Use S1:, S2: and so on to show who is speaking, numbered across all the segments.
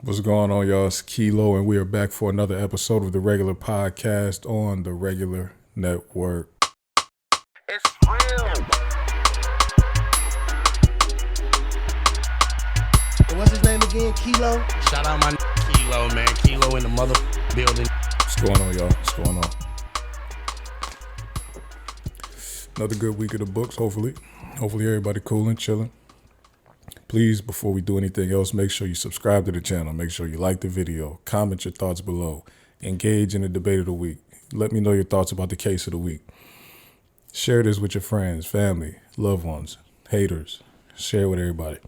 S1: What's going on, y'all? It's Kilo, and we are back for another episode of the regular podcast on the regular network.
S2: It's real.
S3: And what's his name again? Kilo?
S2: Shout out my Kilo, man. Kilo in the mother building.
S1: What's going on, y'all? What's going on? Another good week of the books, hopefully. Hopefully everybody cool and chilling. Please, before we do anything else, make sure you subscribe to the channel. Make sure you like the video. Comment your thoughts below. Engage in the debate of the week. Let me know your thoughts about the case of the week. Share this with your friends, family, loved ones, haters. Share it with everybody.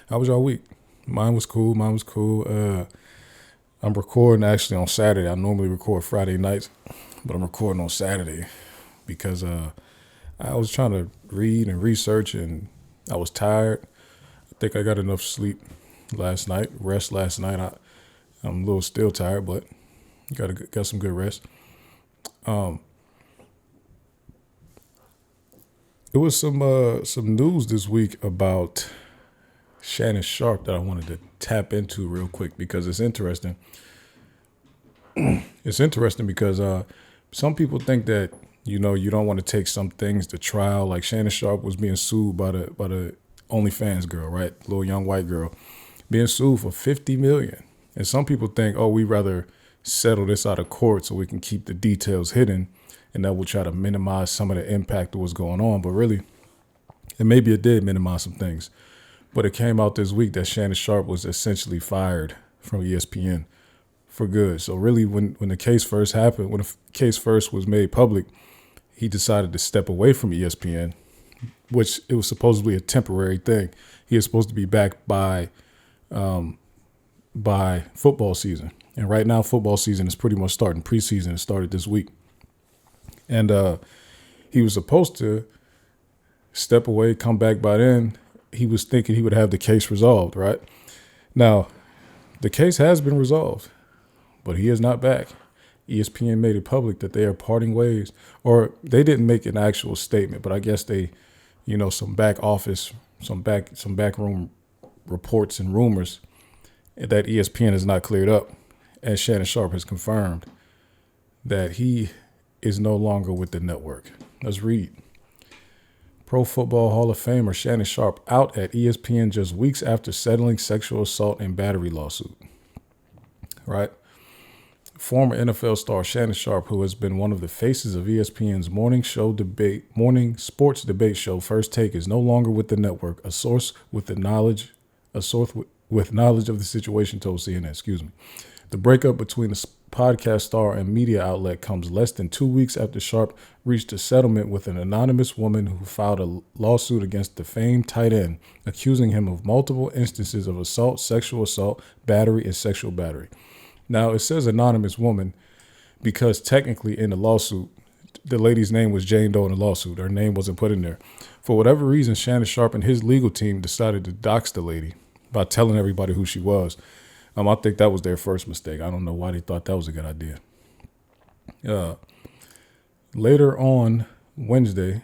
S1: How was y'all week? Mine was cool. I'm recording actually on Saturday. I normally record Friday nights, but I'm recording on Saturday because I was trying to read and research, and I was tired. I think I got enough sleep last night, rest last night. I'm a little still tired, but got some good rest. It was some news this week about Shannon Sharpe that I wanted to tap into real quick because it's interesting. It's interesting because some people think that, you don't want to take some things to trial. Like Shannon Sharpe was being sued by the OnlyFans girl, right? Little young white girl being sued for $50 million. And some people think, we rather settle this out of court so we can keep the details hidden, and that will try to minimize some of the impact of what's going on. But really, and maybe it did minimize some things. But it came out this week that Shannon Sharpe was essentially fired from ESPN for good. So really, when the case first happened, when the case first was made public, he decided to step away from ESPN, which it was supposedly a temporary thing. He is supposed to be back by football season. And right now, football season is pretty much starting. Preseason has started this week. And he was supposed to step away, come back by then. He was thinking he would have the case resolved, right? Now, the case has been resolved, but he is not back. ESPN made it public that they are parting ways, or they didn't make an actual statement, but I guess they, some back office, some backroom reports and rumors that ESPN is not cleared up. And Shannon Sharpe has confirmed that he is no longer with the network. Let's read. Pro Football Hall of Famer Shannon Sharpe out at ESPN just weeks after settling sexual assault and battery lawsuit. Right? Former NFL star Shannon Sharpe, who has been one of the faces of ESPN's morning sports debate show First Take, is no longer with the network. A source with knowledge of the situation told CNN. The breakup between the podcast star and media outlet comes less than 2 weeks after Sharpe reached a settlement with an anonymous woman who filed a lawsuit against the famed tight end, accusing him of multiple instances of assault, sexual assault, battery, and sexual battery. Now, it says anonymous woman because technically in the lawsuit, the lady's name was Jane Doe in the lawsuit. Her name wasn't put in there. For whatever reason, Shannon Sharpe and his legal team decided to dox the lady by telling everybody who she was. I think that was their first mistake. I don't know why they thought that was a good idea. Later on Wednesday,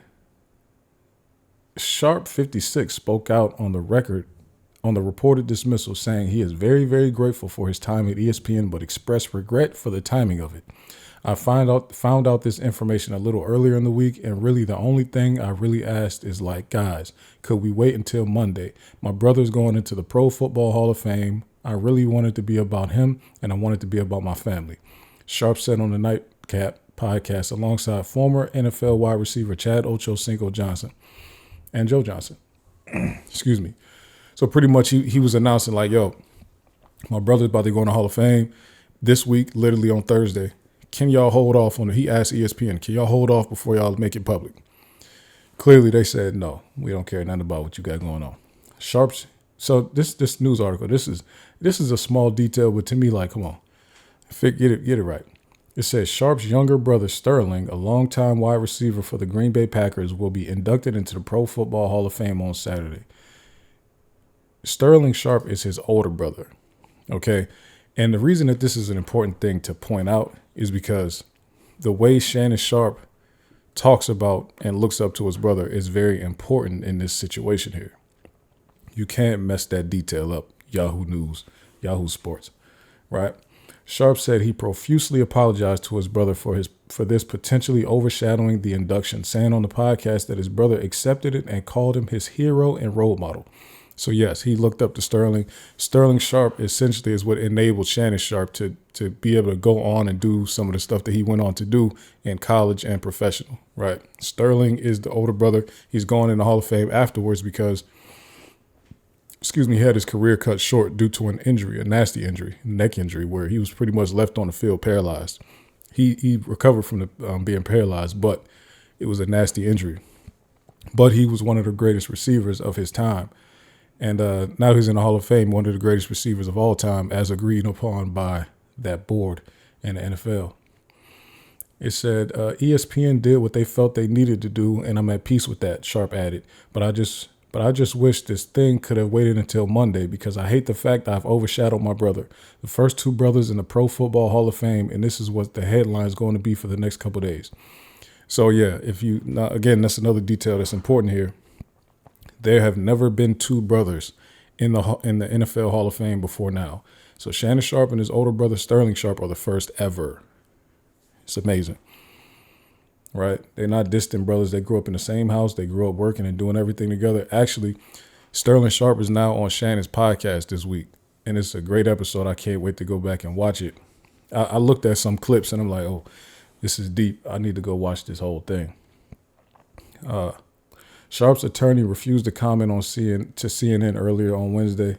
S1: Sharpe 56 spoke out on the record on the reported dismissal, saying he is very, very grateful for his time at ESPN, but expressed regret for the timing of it. I found out this information a little earlier in the week, and really the only thing I really asked is guys, could we wait until Monday? My brother's going into the Pro Football Hall of Fame. I really wanted to be about him, and I wanted to be about my family. Sharpe said on the Nightcap podcast alongside former NFL wide receiver Chad Ochocinco Johnson and Joe Johnson. Excuse me. So pretty much he was announcing my brother's about to go in the Hall of Fame this week, literally on Thursday. Can y'all hold off on it? He asked ESPN, can y'all hold off before y'all make it public? Clearly they said, no, we don't care nothing about what you got going on. Sharpe's, so this news article, this is a small detail, but to me, come on, get it right. It says Sharpe's younger brother Sterling, a longtime wide receiver for the Green Bay Packers, will be inducted into the Pro Football Hall of Fame on Saturday. Sterling Sharpe is his older brother, okay? And the reason that this is an important thing to point out is because the way Shannon Sharpe talks about and looks up to his brother is very important in this situation here. You can't mess that detail up, Yahoo News. Yahoo Sports, right? Sharpe said he profusely apologized to his brother for this potentially overshadowing the induction, saying on the podcast that his brother accepted it and called him his hero and role model. So yes, he looked up to Sterling. Sterling Sharpe essentially is what enabled Shannon Sharpe to be able to go on and do some of the stuff that he went on to do in college and professional, right? Sterling is the older brother. He's going in the Hall of Fame afterwards because, he had his career cut short due to an injury, a nasty injury, neck injury, where he was pretty much left on the field paralyzed. He recovered from being paralyzed, but it was a nasty injury. But he was one of the greatest receivers of his time. And now he's in the Hall of Fame, one of the greatest receivers of all time, as agreed upon by that board and the NFL. It said, ESPN did what they felt they needed to do, and I'm at peace with that, Sharpe added. But I just wish this thing could have waited until Monday because I hate the fact that I've overshadowed my brother. The first two brothers in the Pro Football Hall of Fame, and this is what the headline is going to be for the next couple of days. So, yeah, again, that's another detail that's important here. There have never been two brothers in the NFL Hall of Fame before now. So Shannon Sharpe and his older brother Sterling Sharpe are the first ever. It's amazing, right? They're not distant brothers. They grew up in the same house. They grew up working and doing everything together. Actually, Sterling Sharpe is now on Shannon's podcast this week, and it's a great episode. I can't wait to go back and watch it. I looked at some clips, and I'm like, oh, this is deep. I need to go watch this whole thing. Sharpe's attorney refused to comment on CNN earlier on Wednesday.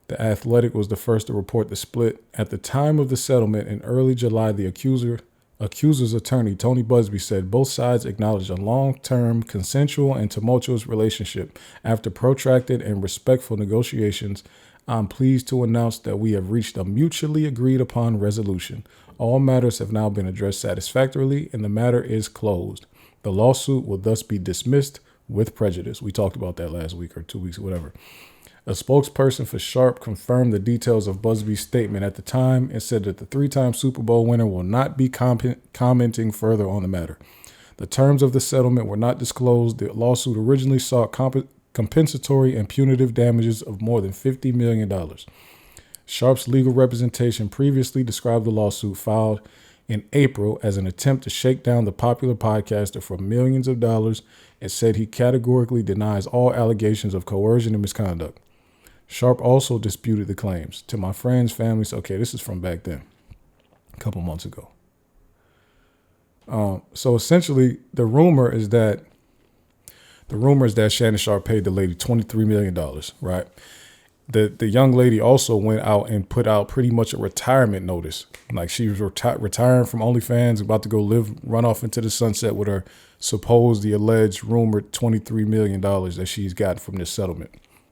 S1: The Athletic was the first to report the split. At the time of the settlement in early July, the accuser's attorney, Tony Busby, said both sides acknowledged a long-term, consensual, and tumultuous relationship. After protracted and respectful negotiations, I'm pleased to announce that we have reached a mutually agreed upon resolution. All matters have now been addressed satisfactorily, and the matter is closed. The lawsuit will thus be dismissed with prejudice. We talked about that last week or 2 weeks or whatever. A spokesperson for Sharpe confirmed the details of Busby's statement at the time and said that the three-time Super Bowl winner will not be commenting further on the matter. The terms of the settlement were not disclosed. The lawsuit originally sought compensatory and punitive damages of more than $50 million. Sharpe's legal representation previously described the lawsuit filed in April as an attempt to shake down the popular podcaster for millions of dollars and said he categorically denies all allegations of coercion and misconduct. Sharpe also disputed the claims. To my friends, families, okay, this is from back then, a couple months ago. So essentially, the rumor is that Shannon Sharpe paid the lady $23 million, right? The young lady also went out and put out pretty much a retirement notice. Like she was retiring from OnlyFans, about to go run off into the sunset with her the alleged rumored $23 million that she's gotten from this settlement.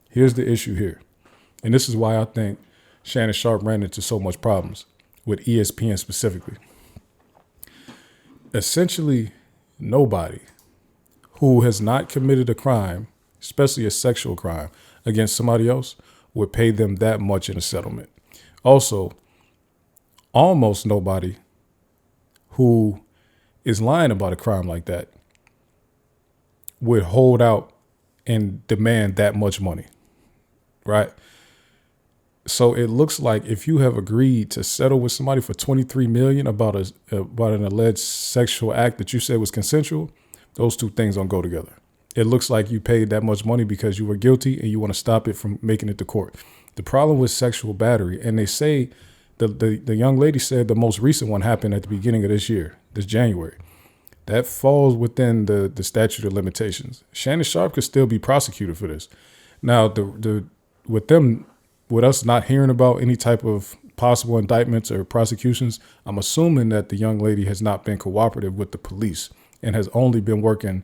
S1: Here's the issue here. And this is why I think Shannon Sharpe ran into so much problems with ESPN specifically. Essentially, nobody who has not committed a crime, especially a sexual crime, against somebody else would pay them that much in a settlement. Also, almost nobody who is lying about a crime like that would hold out and demand that much money, right? So it looks like if you have agreed to settle with somebody for $23 million about an alleged sexual act that you said was consensual, those two things don't go together. It looks like you paid that much money because you were guilty and you want to stop it from making it to court. The problem with sexual battery, and they say the young lady said the most recent one happened at the beginning of this year, this January. That falls within the statute of limitations. Shannon Sharpe could still be prosecuted for this. Now, with us not hearing about any type of possible indictments or prosecutions, I'm assuming that the young lady has not been cooperative with the police and has only been working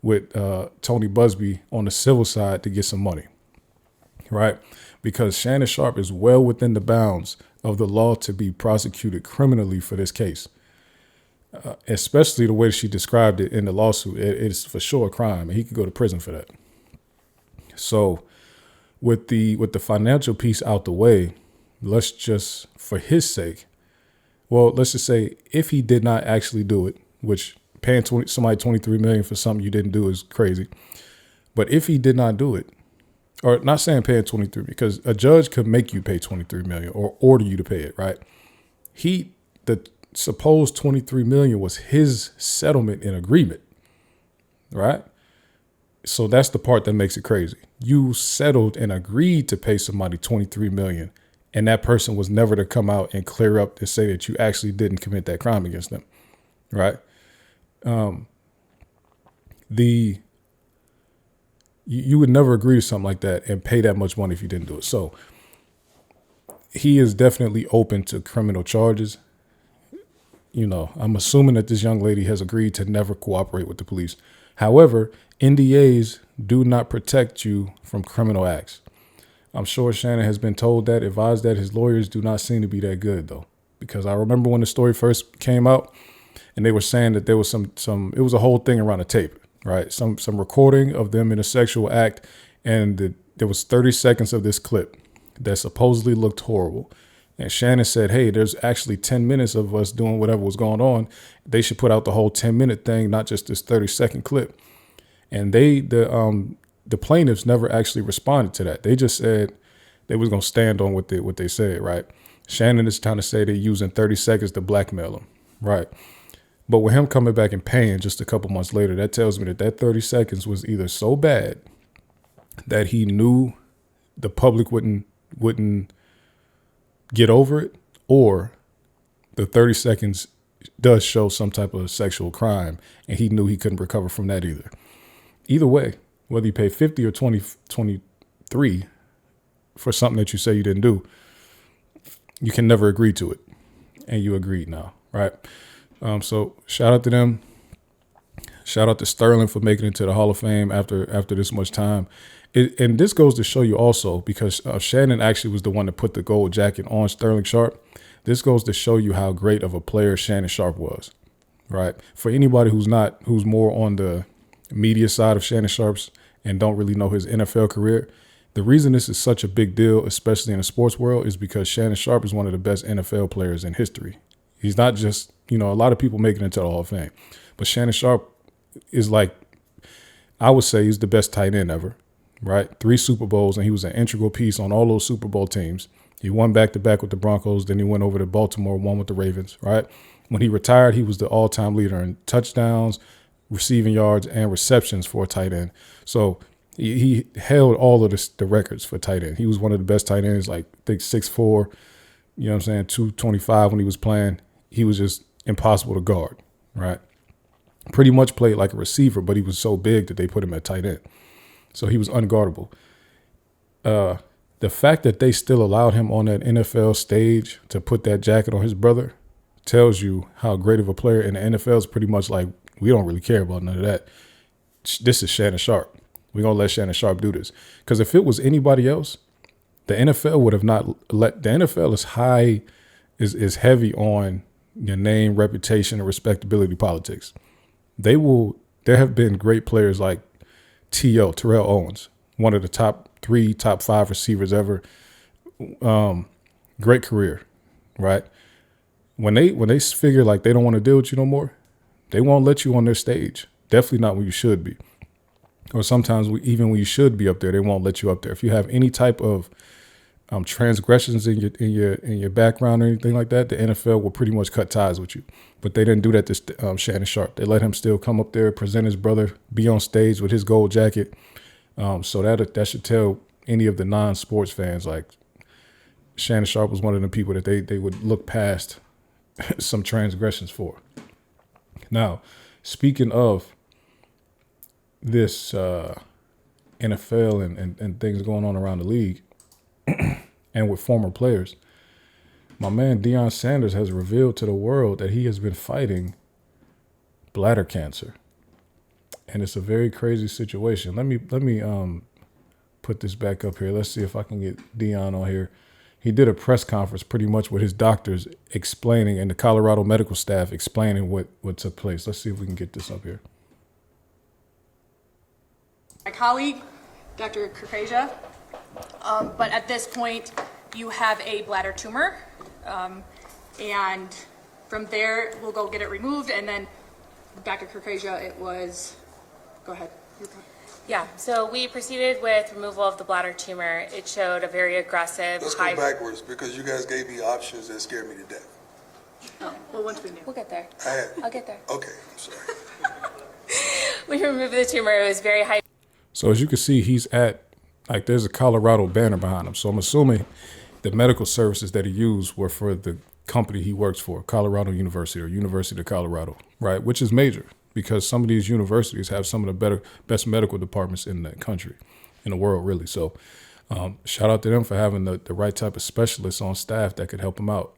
S1: with Tony Busby on the civil side to get some money, right? Because Shannon Sharpe is well within the bounds of the law to be prosecuted criminally for this case, especially the way she described it in the lawsuit. It's for sure a crime, and he could go to prison for that. So with the financial piece out the way, let's just, for his sake, let's just say if he did not actually do it, which paying somebody $23 million for something you didn't do is crazy. But if he did not do it, or not saying paying 23 because a judge could make you pay 23 million or order you to pay it, right? The supposed 23 million was his settlement and agreement, right? So that's the part that makes it crazy. You settled and agreed to pay somebody 23 million, and that person was never to come out and clear up to say that you actually didn't commit that crime against them, right? You would never agree to something like that and pay that much money if you didn't do it. So he is definitely open to criminal charges. You know, I'm assuming that this young lady has agreed to never cooperate with the police. However, NDAs do not protect you from criminal acts. I'm sure Shannon has been told that, advised that. His lawyers do not seem to be that good, though, because I remember when the story first came out and they were saying that there was it was a whole thing around a tape, right? Some recording of them in a sexual act, and there was 30 seconds of this clip that supposedly looked horrible. And Shannon said, hey, there's actually 10 minutes of us doing whatever was going on. They should put out the whole 10-minute thing, not just this 30-second clip. And the plaintiffs never actually responded to that. They just said they was going to stand on what they said, right? Shannon is trying to say they're using 30 seconds to blackmail him, right? But with him coming back and paying just a couple months later, that tells me that 30 seconds was either so bad that he knew the public wouldn't get over it, or the 30 seconds does show some type of sexual crime and he knew he couldn't recover from that either. Either way, whether you pay 50 or 23 for something that you say you didn't do, you can never agree to it. And you agreed now, right? So shout out to them. Shout out to Sterling for making it to the Hall of Fame after this much time. And this goes to show you also, because Shannon actually was the one that put the gold jacket on Sterling Sharpe. This goes to show you how great of a player Shannon Sharpe was, right? For anybody who's more on the media side of Shannon Sharpe's and don't really know his NFL career, the reason this is such a big deal, especially in the sports world, is because Shannon Sharpe is one of the best NFL players in history. He's not just, a lot of people making it to the Hall of Fame, but Shannon Sharpe is I would say he's the best tight end ever, right? 3 Super Bowls, and he was an integral piece on all those Super Bowl teams. He won back-to-back with the Broncos, then he went over to Baltimore, won with the Ravens, right? When he retired, he was the all-time leader in touchdowns, receiving yards, and receptions for a tight end. So he held all of the records for tight end. He was one of the best tight ends, I think 6'4", 225 when he was playing. He was just impossible to guard, right? Pretty much played like a receiver, but he was so big that they put him at tight end. So he was unguardable. The fact that they still allowed him on that NFL stage to put that jacket on his brother tells you how great of a player. And the NFL is pretty much like, we don't really care about none of that. This is Shannon Sharpe. We're going to let Shannon Sharpe do this. Because if it was anybody else, the NFL would have not let. The NFL is heavy on your name, reputation, and respectability politics. There have been great players like T.O., Terrell Owens, one of the top 3, top 5 receivers ever. Great career, right? When they figure like they don't want to deal with you no more, they won't let you on their stage. Definitely not when you should be. Or sometimes even when you should be up there, they won't let you up there. If you have any type of transgressions in your background or anything like that, the NFL will pretty much cut ties with you. But they didn't do that to Shannon Sharpe. They let him still come up there, present his brother, be on stage with his gold jacket. So that should tell any of the non-sports fans, like, Shannon Sharpe was one of the people that they would look past some transgressions for. Now, speaking of this NFL and things going on around the league and with former players, my man Deion Sanders has revealed to the world that he has been fighting bladder cancer. And it's a very crazy situation. Let me put this back up here. Let's see if I can get Deion on here. He did a press conference pretty much with his doctors explaining, and the Colorado medical staff explaining what took place. Let's see if we can get this up here.
S4: My colleague, Dr. Ksoo, but at this point, you have a bladder tumor, and from there, we'll go get it removed, and then Dr. Ksoo, it was, go ahead.
S5: Yeah, so we proceeded with removal of the bladder tumor. It showed a very aggressive,
S6: Let's go backwards because you guys gave me options that scared me to death.
S4: Oh, well, once we knew.
S5: We'll get there. I'll get there.
S6: Okay, I'm sorry.
S5: We removed the tumor. It was very high.
S1: So as you can see, he's at, like, there's a Colorado banner behind him. So I'm assuming the medical services that he used were for the company he works for, Colorado University or University of Colorado, right? Which is major because some of these universities have some of the best medical departments in the country, in the world, really. So shout out to them for having the right type of specialists on staff that could help him out.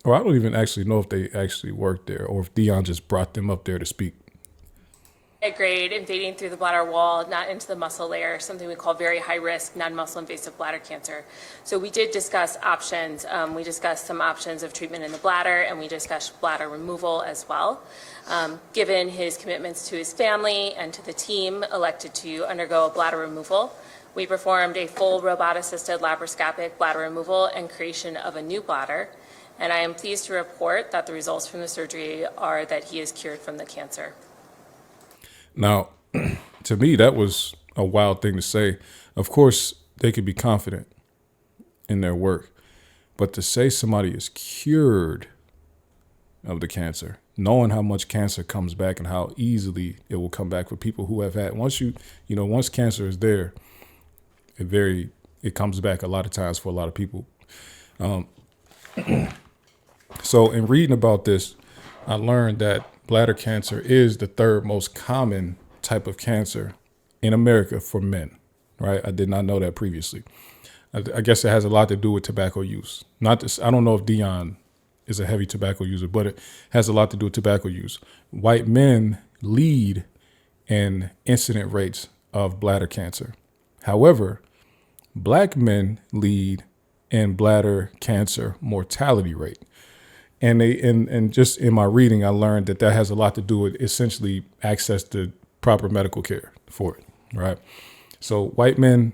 S1: Or I don't even actually know if they actually worked there or if Deion just brought them up there to speak.
S5: Grade invading through the bladder wall, not into the muscle layer, something we call very high risk, non-muscle invasive bladder cancer. So we did discuss options. We discussed some options of treatment in the bladder, and we discussed bladder removal as well. Given his commitments to his family and to the team elected to undergo a bladder removal, we performed a full robot-assisted laparoscopic bladder removal and creation of a new bladder. And I am pleased to report that the results from the surgery are that he is cured from the cancer.
S1: Now, to me, that was a wild thing to say. Of course, they could be confident in their work, but to say somebody is cured of the cancer, knowing how much cancer comes back and how easily it will come back for people who have had, once cancer is there, it comes back a lot of times for a lot of people. So in reading about this, I learned that bladder cancer is the third most common type of cancer in America for men, right? I did not know that previously. I guess it has a lot to do with tobacco use. I don't know if Deion is a heavy tobacco user, but it has a lot to do with tobacco use. White men lead in incident rates of bladder cancer. However, black men lead in bladder cancer mortality rate. And just in my reading, I learned that has a lot to do with essentially access to proper medical care for it, right? So white men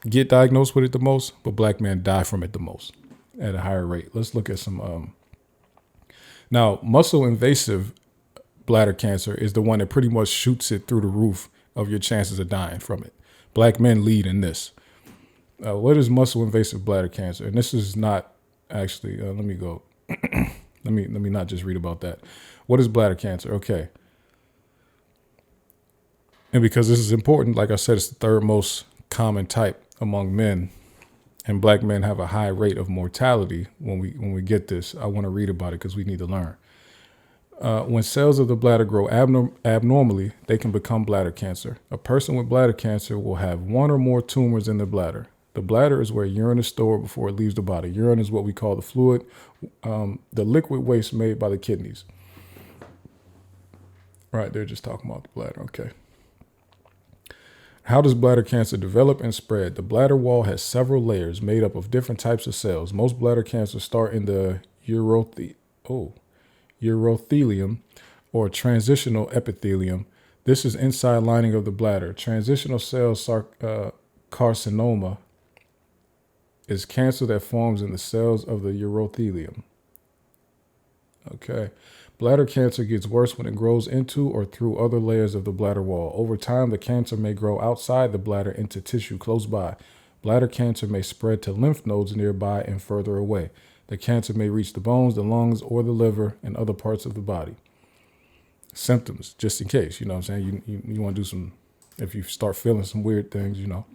S1: get diagnosed with it the most, but black men die from it the most at a higher rate. Let's look at some. Now, muscle invasive bladder cancer is the one that pretty much shoots it through the roof of your chances of dying from it. Black men lead in this. What is muscle invasive bladder cancer? And this is not actually, let me go. Let me not just read about that. What is bladder cancer? Okay. And because this is important, like I said, it's the third most common type among men, and black men have a high rate of mortality. When we get this, I want to read about it because we need to learn. When cells of the bladder grow abnormally, they can become bladder cancer. A person with bladder cancer will have one or more tumors in the bladder. The bladder is where urine is stored before it leaves the body. Urine is what we call the fluid, the liquid waste made by the kidneys. Right, they're just talking about the bladder. Okay. How does bladder cancer develop and spread? The bladder wall has several layers made up of different types of cells. Most bladder cancers start in the urothelium or transitional epithelium. This is inside lining of the bladder. Transitional cell carcinoma is cancer that forms in the cells of the urothelium. Okay. Bladder cancer gets worse when it grows into or through other layers of the bladder wall. Over time, the cancer may grow outside the bladder into tissue close by. Bladder cancer may spread to lymph nodes nearby and further away. The cancer may reach the bones, the lungs, or the liver and other parts of the body. Symptoms, just in case, you know what I'm saying? You want to do some, if you start feeling some weird things, you know.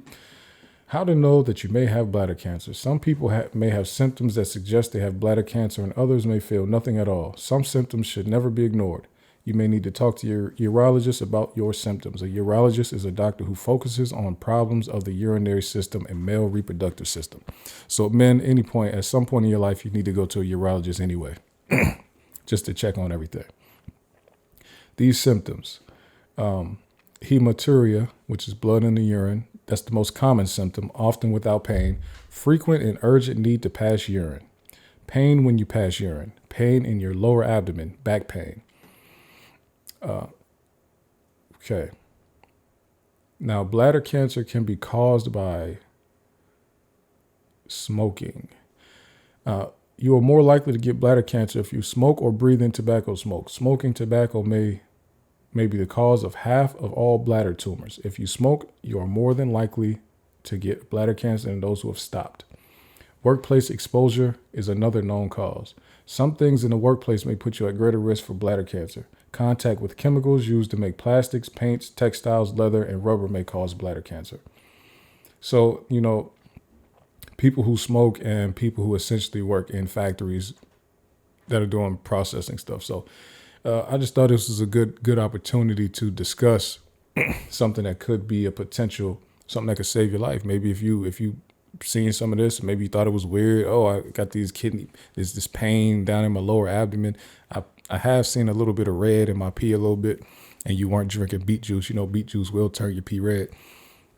S1: How to know that you may have bladder cancer. Some people may have symptoms that suggest they have bladder cancer, and others may feel nothing at all. Some symptoms should never be ignored. You may need to talk to your urologist about your symptoms. A urologist is a doctor who focuses on problems of the urinary system and male reproductive system. So men, at some point in your life, you need to go to a urologist anyway, just to check on everything. These symptoms, hematuria, which is blood in the urine. That's the most common symptom, often without pain. Frequent and urgent need to pass urine. Pain when you pass urine. Pain in your lower abdomen, back pain. Okay. Now, bladder cancer can be caused by smoking. You are more likely to get bladder cancer if you smoke or breathe in tobacco smoke. Smoking tobacco may may be the cause of half of all bladder tumors. If you smoke, you are more than likely to get bladder cancer than those who have stopped. Workplace exposure is another known cause. Some things in the workplace may put you at greater risk for bladder cancer. Contact with chemicals used to make plastics, paints, textiles, leather, and rubber may cause bladder cancer. So, people who smoke and people who essentially work in factories that are doing processing stuff. So I just thought this was a good opportunity to discuss something that could be a potential, something that could save your life. Maybe if you seen some of this, maybe you thought it was weird. Oh, I got this pain down in my lower abdomen. I have seen a little bit of red in my pee a little bit, and you weren't drinking beet juice. Beet juice will turn your pee red.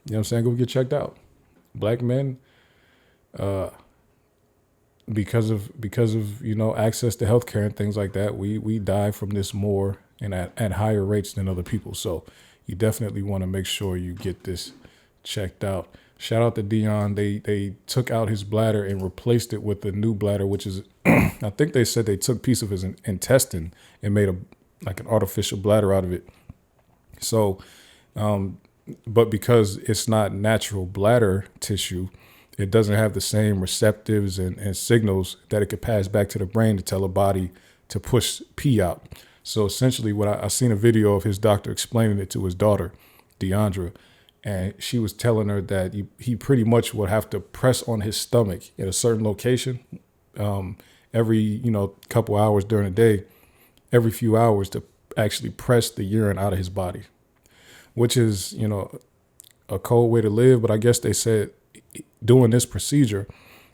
S1: You know what I'm saying? Go get checked out. Black men, because of access to healthcare and things like that, we die from this more and at higher rates than other people. So you definitely want to make sure you get this checked out. Shout out to Deion. They took out his bladder and replaced it with a new bladder, which is, I think they said they took a piece of his intestine and made an artificial bladder out of it. So, but because it's not natural bladder tissue, it doesn't have the same receptives and signals that it could pass back to the brain to tell the body to push pee out. So essentially I seen a video of his doctor explaining it to his daughter, Deandra, and she was telling her that he pretty much would have to press on his stomach at a certain location every, couple hours during the day, every few hours to actually press the urine out of his body, which is, a cold way to live. But I guess they said doing this procedure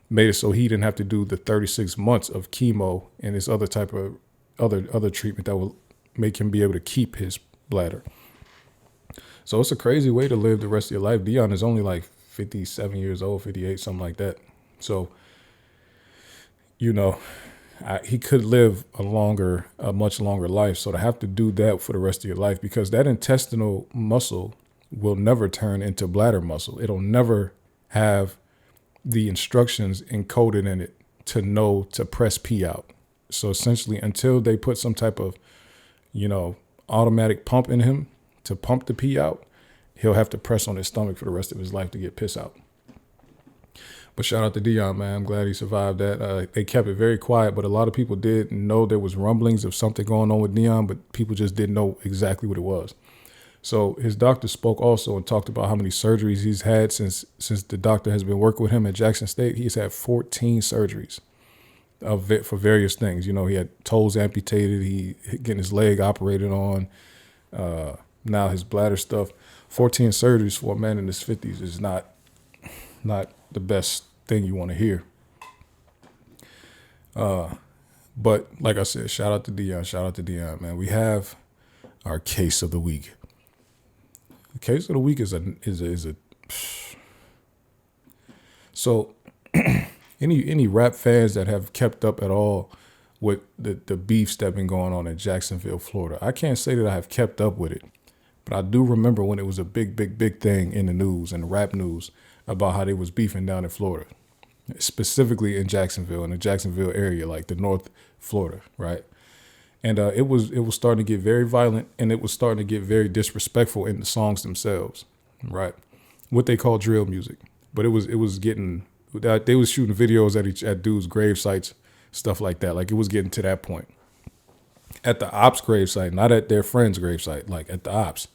S1: made it so he didn't have to do the 36 months of chemo and this other type of other treatment that will make him be able to keep his bladder. So it's a crazy way to live the rest of your life. Deion is only like 57 years old, 58, something like that. So, he could live a much longer life. So to have to do that for the rest of your life, because that intestinal muscle will never turn into bladder muscle. It'll never have the instructions encoded in it to know to press pee out. So essentially, until they put some type of, automatic pump in him to pump the pee out, he'll have to press on his stomach for the rest of his life to get piss out. But shout out to Deion, man. I'm glad he survived that. They kept it very quiet, but a lot of people did know there was rumblings of something going on with Deion, but people just didn't know exactly what it was. So his doctor spoke also and talked about how many surgeries he's had since the doctor has been working with him at Jackson State. He's had 14 surgeries for various things. He had toes amputated, he getting his leg operated on, now his bladder stuff. 14 surgeries for a man in his 50s is not the best thing you want to hear. But like I said, shout out to Deion, man. We have our case of the week. The case of the week is a so any rap fans that have kept up at all with the beefs that have been going on in Jacksonville, Florida. I can't say that I have kept up with it, but I do remember when it was a big thing in the news and the rap news about how they was beefing down in Florida, specifically in Jacksonville, in the Jacksonville area, like the North Florida, right? And it was starting to get very violent, and it was starting to get very disrespectful in the songs themselves, right? What they call drill music, but it was getting, they was shooting videos at dudes' grave sites, stuff like that. Like it was getting to that point. At the ops grave site, not at their friend's grave site, like at the ops.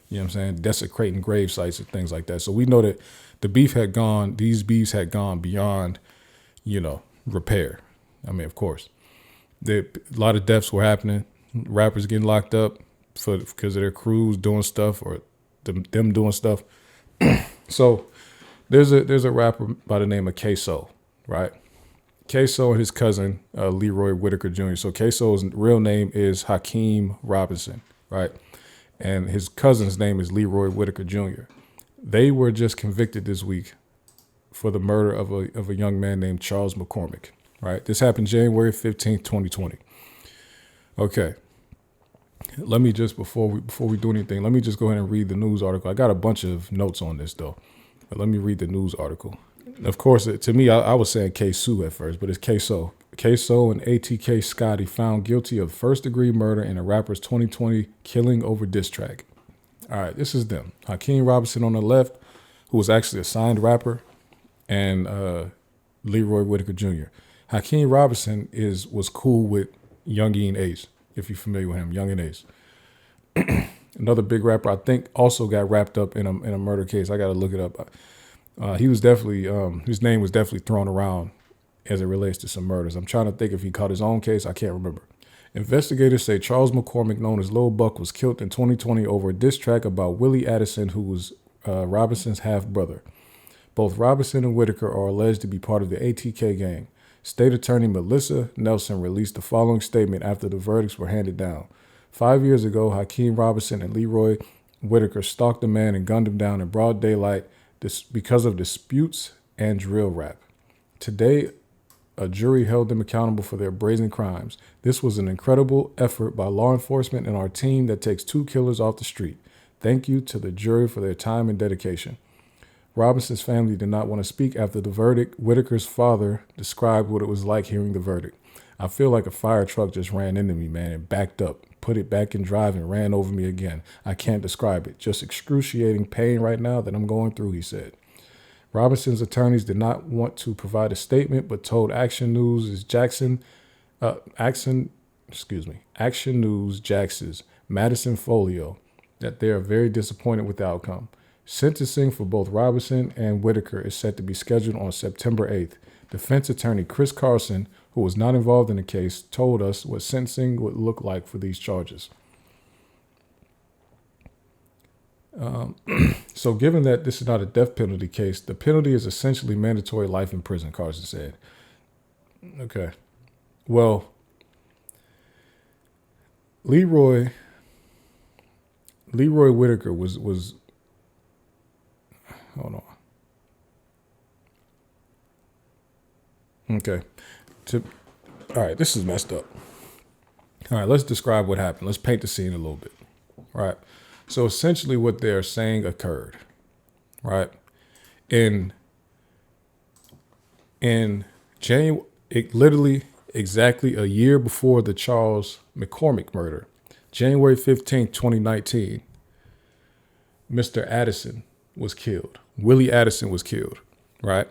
S1: You know what I'm saying? Desecrating grave sites and things like that. So we know that these beefs had gone beyond, repair. I mean, of course. A lot of deaths were happening. Rappers getting locked up because of their crews doing stuff or them doing stuff. So there's a rapper by the name of Ksoo, right? Ksoo and his cousin, Leroy Whitaker Jr. So Ksoo's real name is Hakeem Robinson, right? And his cousin's name is Leroy Whitaker Jr. They were just convicted this week for the murder of a young man named Charles McCormick, right? This happened January 15th, 2020. Okay. Let me just, before we do anything, let me just go ahead and read the news article. I got a bunch of notes on this, though. But let me read the news article. Of course, to me, I was saying Ksoo at first, but it's Ksoo. Ksoo and ATK Scotty found guilty of first-degree murder in a rapper's 2020 killing over diss track. All right, this is them. Hakeem Robinson on the left, who was actually a signed rapper, and Leroy Whitaker Jr. Hakeem Robinson was cool with Youngin Ace, if you're familiar with him, Youngin Ace. Another big rapper, I think, also got wrapped up in a murder case. I got to look it up. He was definitely his name was definitely thrown around as it relates to some murders. I'm trying to think if he caught his own case. I can't remember. Investigators say Charles McCormick, known as Lil Buck, was killed in 2020 over a diss track about Willie Addison, who was Robinson's half-brother. Both Robinson and Whitaker are alleged to be part of the ATK gang. State Attorney Melissa Nelson released the following statement after the verdicts were handed down. 5 years ago, Hakeem Robinson and Leroy Whitaker stalked a man and gunned him down in broad daylight because of disputes and drill rap. Today, a jury held them accountable for their brazen crimes. This was an incredible effort by law enforcement and our team that takes two killers off the street. Thank you to the jury for their time and dedication. Robinson's family did not want to speak after the verdict. Whitaker's father described what it was like hearing the verdict. I feel like a fire truck just ran into me, man, and backed up, put it back in drive and ran over me again. I can't describe it. Just excruciating pain right now that I'm going through, he said. Robinson's attorneys did not want to provide a statement, but told Action News Jax's Madison Folio that they are very disappointed with the outcome. Sentencing for both Robinson and Whitaker is set to be scheduled on September 8th. Defense attorney Chris Carson, who was not involved in the case, told us what sentencing would look like for these charges. So given that this is not a death penalty case, the penalty is essentially mandatory life in prison, Carson said. Okay. Well, Leroy Whitaker was hold on. Okay. All right, this is messed up. All right, let's describe what happened. Let's paint the scene a little bit. All right. So essentially what they're saying occurred, right? In January, literally exactly a year before the Charles McCormick murder, January 15th, 2019, Mr. Addison was killed. Willie Addison was killed, right?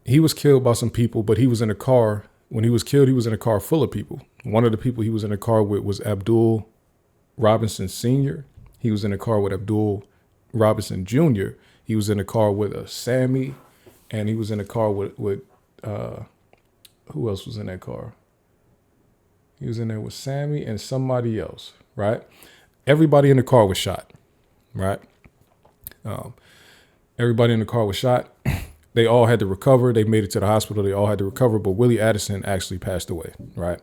S1: He was killed by some people, but he was in a car. When he was killed, he was in a car full of people. One of the people he was in a car with was Abdul Robinson Sr. He was in a car with Abdul Robinson Jr. He was in a car with Sammy, and he was in a car with who else was in that car? He was in there with Sammy and somebody else, right? Everybody in the car was shot, right? Everybody in the car was shot. They all had to recover. They made it to the hospital. They all had to recover, but Willie Addison actually passed away, right?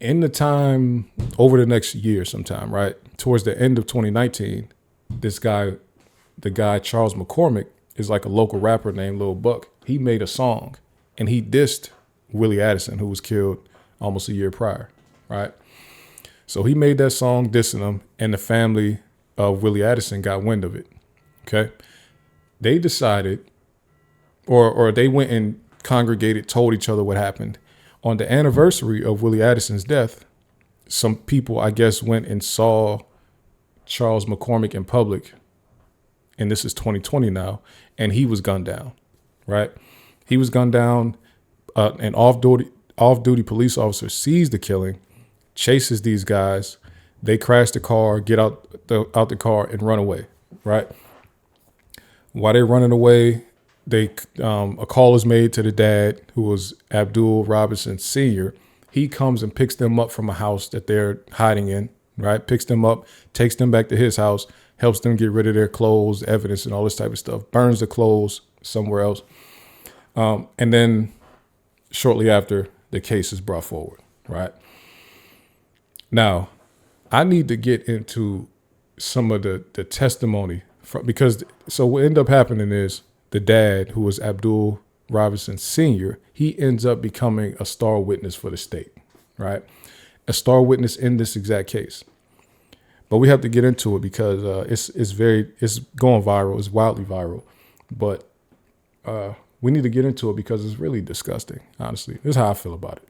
S1: In the time, over the next year sometime, right, towards the end of 2019, the guy Charles McCormick is like a local rapper named Lil Buck. He made a song, and he dissed Willie Addison, who was killed almost a year prior, right? So he made that song dissing him, and the family of Willie Addison got wind of it, okay? They decided, or they went and congregated, told each other what happened. On the anniversary of Willie Addison's death, some people, I guess, went and saw Charles McCormick in public, and this is 2020 now, and he was gunned down, right? He was gunned down. An off-duty police officer sees the killing, chases these guys. They crash the car, get out the car, and run away, right? While they're running away, a call is made to the dad, who was Abdul Robinson Sr. He comes and picks them up from a house that they're hiding in, right? Picks them up, takes them back to his house, helps them get rid of their clothes, evidence, and all this type of stuff, burns the clothes somewhere else. And then shortly after, the case is brought forward, right? Now, I need to get into some of the testimony because what ended up happening is the dad, who was Abdul Robinson Sr., he ends up becoming a star witness for the state, right? A star witness in this exact case. But we have to get into it because it's going viral. It's wildly viral. But we need to get into it because it's really disgusting, honestly. This is how I feel about it.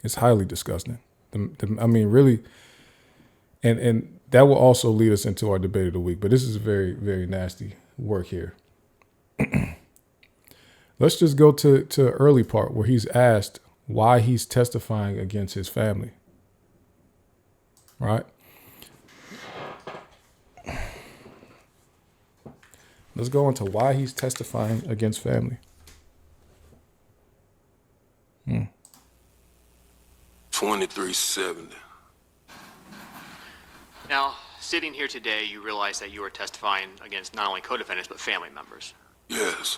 S1: It's highly disgusting. I mean, really, and that will also lead us into our debate of the week, but this is very, very nasty work here. Let's just go to the early part where he's asked why he's testifying against his family. Right? Let's go into why he's testifying against family.
S7: 2370.
S8: Now, sitting here today, you realize that you are testifying against not only co-defendants, but family members.
S7: Yes.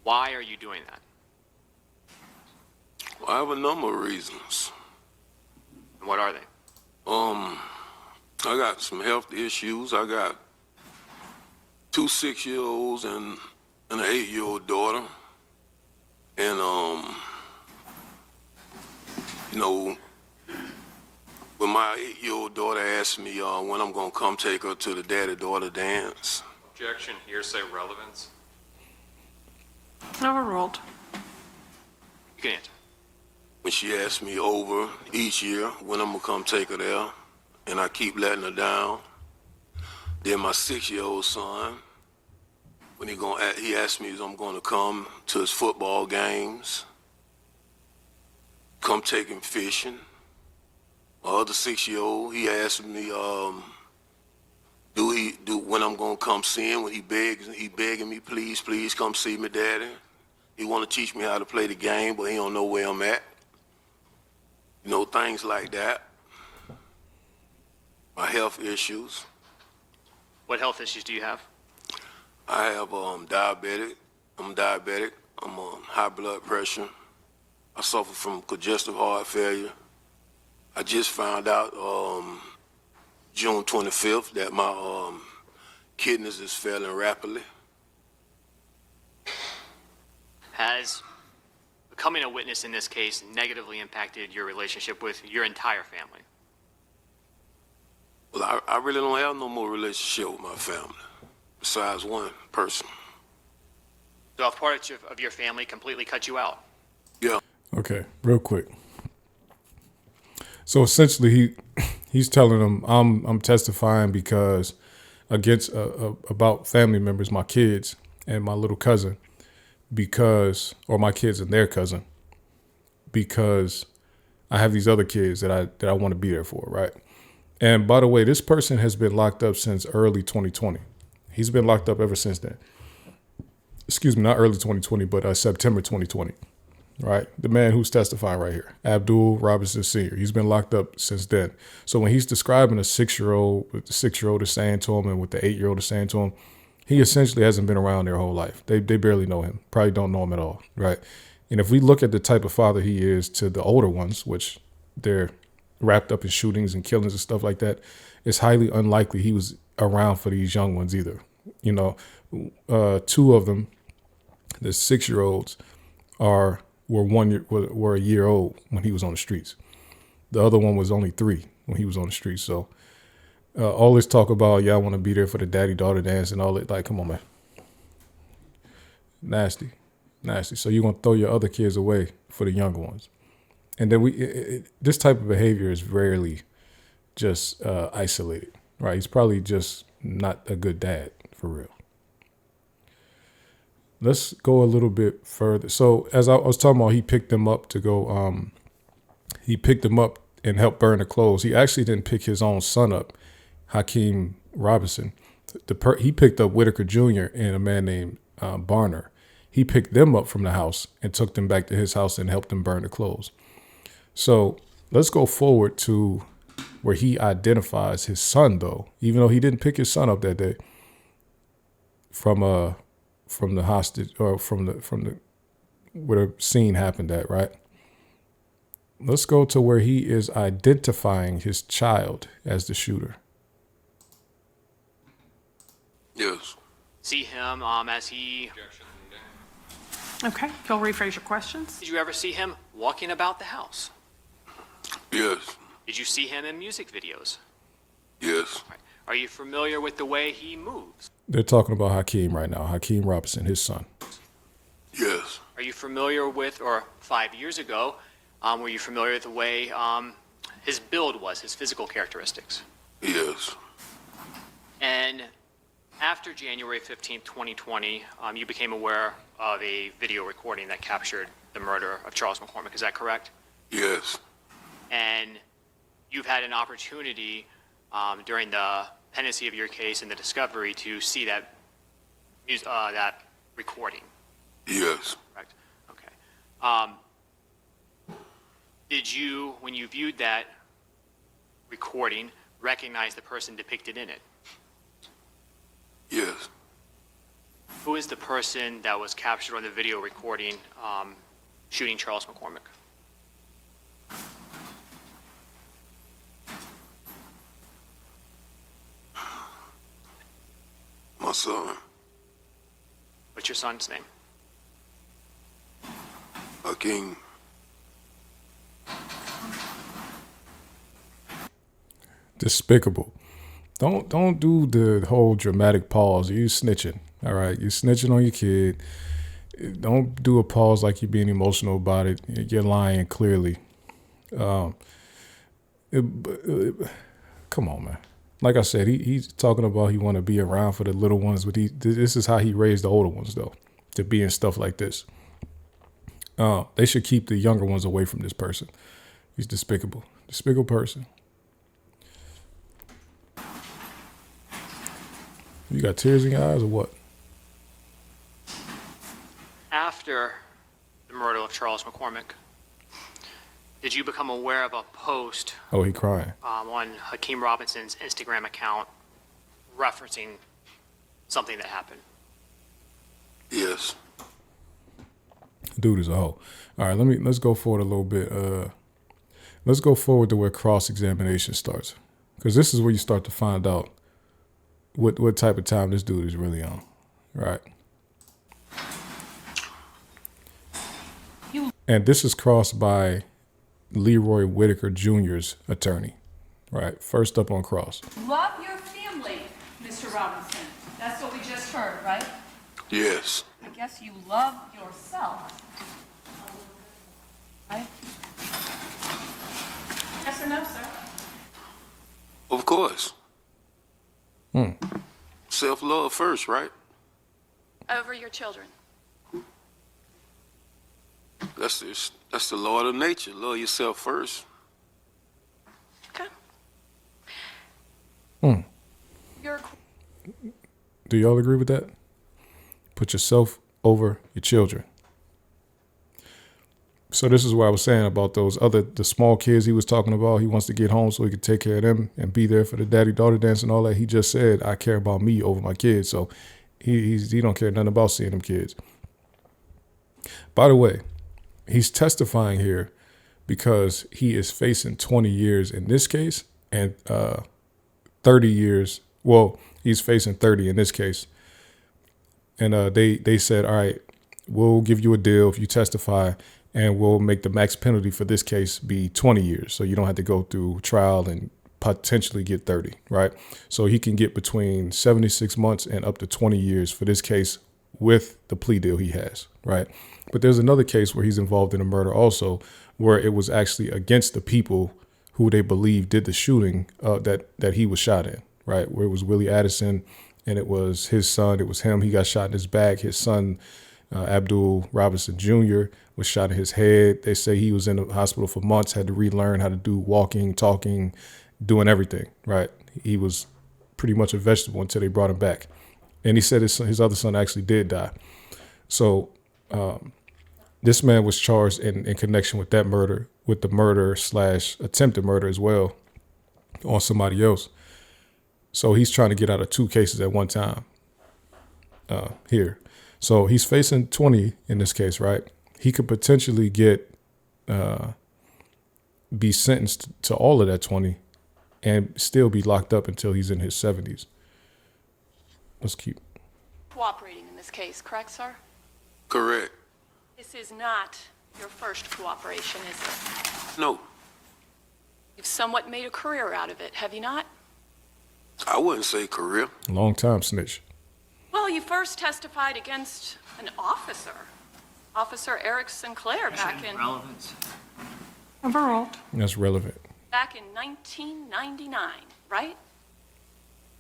S8: Why are you doing that?
S7: Well, I have a number of reasons.
S8: And what are they?
S7: I got some health issues. I got 2 6-year-olds and an 8-year-old daughter. And, you know, when my 8-year-old daughter asked me when I'm going to come take her to the daddy-daughter dance.
S9: Objection, hearsay relevance.
S10: Overruled.
S8: You can answer.
S7: When she asked me over each year when I'm going to come take her there, and I keep letting her down. Then my 6-year-old son, when he asked me if I'm going to come to his football games, come take him fishing. My other 6-year-old, he asked me, when I'm going to come see him, when he begging me, please come see me, Daddy. He want to teach me how to play the game, but he don't know where I'm at. You know, things like that. My health issues.
S8: What health issues do you have?
S7: I have diabetic. I'm diabetic. I'm on high blood pressure. I suffer from congestive heart failure. I just found out June 25th that my kidneys is failing rapidly.
S8: Has becoming a witness in this case negatively impacted your relationship with your entire family?
S7: Well, I really don't have no more relationship with my family, besides one person.
S8: So if part of your family completely cut you out?
S7: Yeah.
S1: Okay, real quick. So essentially, he's telling them I'm testifying because against about family members, my kids and my little cousin, or my kids and their cousin, because I have these other kids that I want to be there for, right? And by the way, this person has been locked up since early 2020. He's been locked up ever since then. Excuse me, not early 2020, but September 2020, right? The man who's testifying right here, Abdul Robinson Sr., he's been locked up since then. So when he's describing a 6-year-old, what the 6-year-old is saying to him and what the 8-year-old is saying to him, he essentially hasn't been around their whole life. They barely know him, probably don't know him at all, right? And if we look at the type of father he is to the older ones, which they're wrapped up in shootings and killings and stuff like that, it's highly unlikely he was around for these young ones either. You know, 2 of them, the 6-year-olds, were a year old when he was on the streets. The other one was only 3 when he was on the streets. So all this talk about, I want to be there for the daddy-daughter dance and all that, like, come on, man. Nasty. So you're going to throw your other kids away for the younger ones. And then this type of behavior is rarely just isolated, right? He's probably just not a good dad, for real. Let's go a little bit further. So as I was talking about, he picked them up to go, he picked them up and helped burn the clothes. He actually didn't pick his own son up, Hakeem Robinson. He picked up Whitaker Jr. and a man named Barner. He picked them up from the house and took them back to his house and helped them burn the clothes. So let's go forward to where he identifies his son, though, even though he didn't pick his son up that day from the hostage or from the where the scene happened at, right? Let's go to where he is identifying his child as the shooter.
S7: Yes.
S8: See him as he...
S9: Objection,
S10: Okay, if you'll rephrase your questions.
S8: Did you ever see him walking about the house?
S7: Yes.
S8: Did you see him in music videos?
S7: Yes.
S8: Are you familiar with the way he moves?
S1: They're talking about Hakeem right now, Hakeem Robinson, his son.
S7: Yes.
S8: Are you familiar with, or 5 years ago, were you familiar with the way his build was, his physical characteristics?
S7: Yes.
S8: And after January 15th, 2020, you became aware of a video recording that captured the murder of Charles McCormick. Is that correct?
S7: Yes.
S8: And you've had an opportunity during the pendency of your case and the discovery to see that recording.
S7: Yes.
S8: Correct. Okay. Did you, when you viewed that recording, recognize the person depicted in it?
S7: Yes.
S8: Who is the person that was captured on the video recording shooting Charles McCormick?
S7: My son.
S8: What's your son's name?
S7: Hakeem.
S1: Despicable. Don't do the whole dramatic pause. You snitching. All right. You snitching on your kid. Don't do a pause like you're being emotional about it. You're lying clearly. Come on, man. Like I said, he's talking about he want to be around for the little ones, but this is how he raised the older ones, though, to be in stuff like this. They should keep the younger ones away from this person. He's despicable. Despicable person. You got tears in your eyes or what?
S8: After the murder of Charles McCormick, did you become aware of a post
S1: Oh, he crying.
S8: on Hakeem Robinson's Instagram account referencing something that happened?
S7: Yes.
S1: Dude is a hoe. All right, let's go forward a little bit. Let's go forward to where cross-examination starts, because this is where you start to find out what type of time this dude is really on, right? And this is crossed by Leroy Whitaker Jr.'s attorney, right? First up on cross.
S10: Love your family, Mr. Robinson. That's what we just heard, right?
S7: Yes.
S10: I guess you love yourself. Right? Yes or no, sir?
S7: Of course. Self-love first, right?
S10: Over your children.
S7: That's the law of nature. Love yourself first.
S10: Okay. You're
S1: Do y'all agree with that? Put yourself over your children. So this is what I was saying about the small kids he was talking about. He wants to get home so he can take care of them and be there for the daddy-daughter dance and all that. He just said, I care about me over my kids. So he don't care nothing about seeing them kids. By the way, he's testifying here because he is facing 20 years in this case and 30 years. Well, he's facing 30 in this case. And they said, all right, we'll give you a deal if you testify, and we'll make the max penalty for this case be 20 years. So you don't have to go through trial and potentially get 30, right? So he can get between 76 months and up to 20 years for this case with the plea deal he has, right? But there's another case where he's involved in a murder also, where it was actually against the people who they believe did the shooting that he was shot in, right? Where it was Willie Addison and it was his son. It was him. He got shot in his back. His son, Abdul Robinson Jr., was shot in his head. They say he was in the hospital for months, had to relearn how to do walking, talking, doing everything, right? He was pretty much a vegetable until they brought him back. And he said his other son actually did die. So this man was charged in connection with that murder, with the murder / attempted murder as well on somebody else. So he's trying to get out of 2 cases at one time here. So he's facing 20 in this case, right? He could potentially be sentenced to all of that 20 and still be locked up until he's in his 70s. Let's keep
S10: cooperating in this case, correct, sir?
S7: Correct.
S10: This is not your first cooperation, is it?
S7: No,
S10: You've somewhat made a career out of it, have you not?
S7: I wouldn't say career.
S1: long time snitch.
S10: Well, you first testified against an officer Officer Eric Sinclair back in
S8: Relevance.
S1: That's relevant.
S10: back in 1999, right?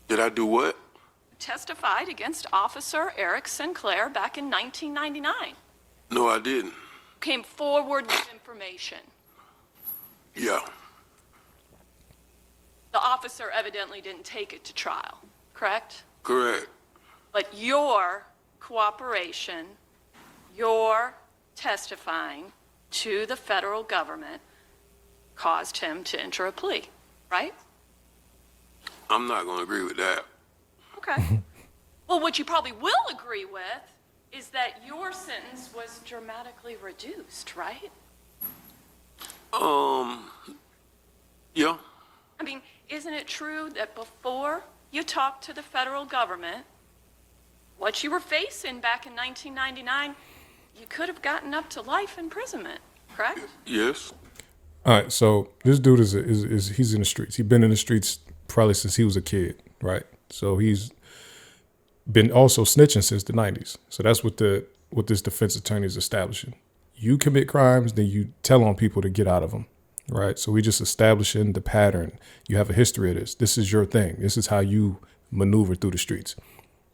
S7: Did I do what?
S10: Testified against Officer Eric Sinclair back in 1999.
S7: No, I didn't.
S10: Came forward with information.
S7: Yeah.
S10: The officer evidently didn't take it to trial, correct?
S7: Correct.
S10: But your cooperation, your testifying to the federal government caused him to enter a plea, right?
S7: I'm not going to agree with that.
S10: Okay. Well, what you probably will agree with is that your sentence was dramatically reduced, right?
S7: Yeah.
S10: I mean, isn't it true that before you talked to the federal government, what you were facing back in 1999, you could have gotten up to life imprisonment, correct?
S7: Yes.
S1: All right, so this dude is he's in the streets. He's been in the streets probably since he was a kid, right? So he's been also snitching since the 90s. So that's what this defense attorney is establishing. You commit crimes, then you tell on people to get out of them, right? So we just establishing the pattern. You have a history of this. This is your thing. This is how you maneuver through the streets.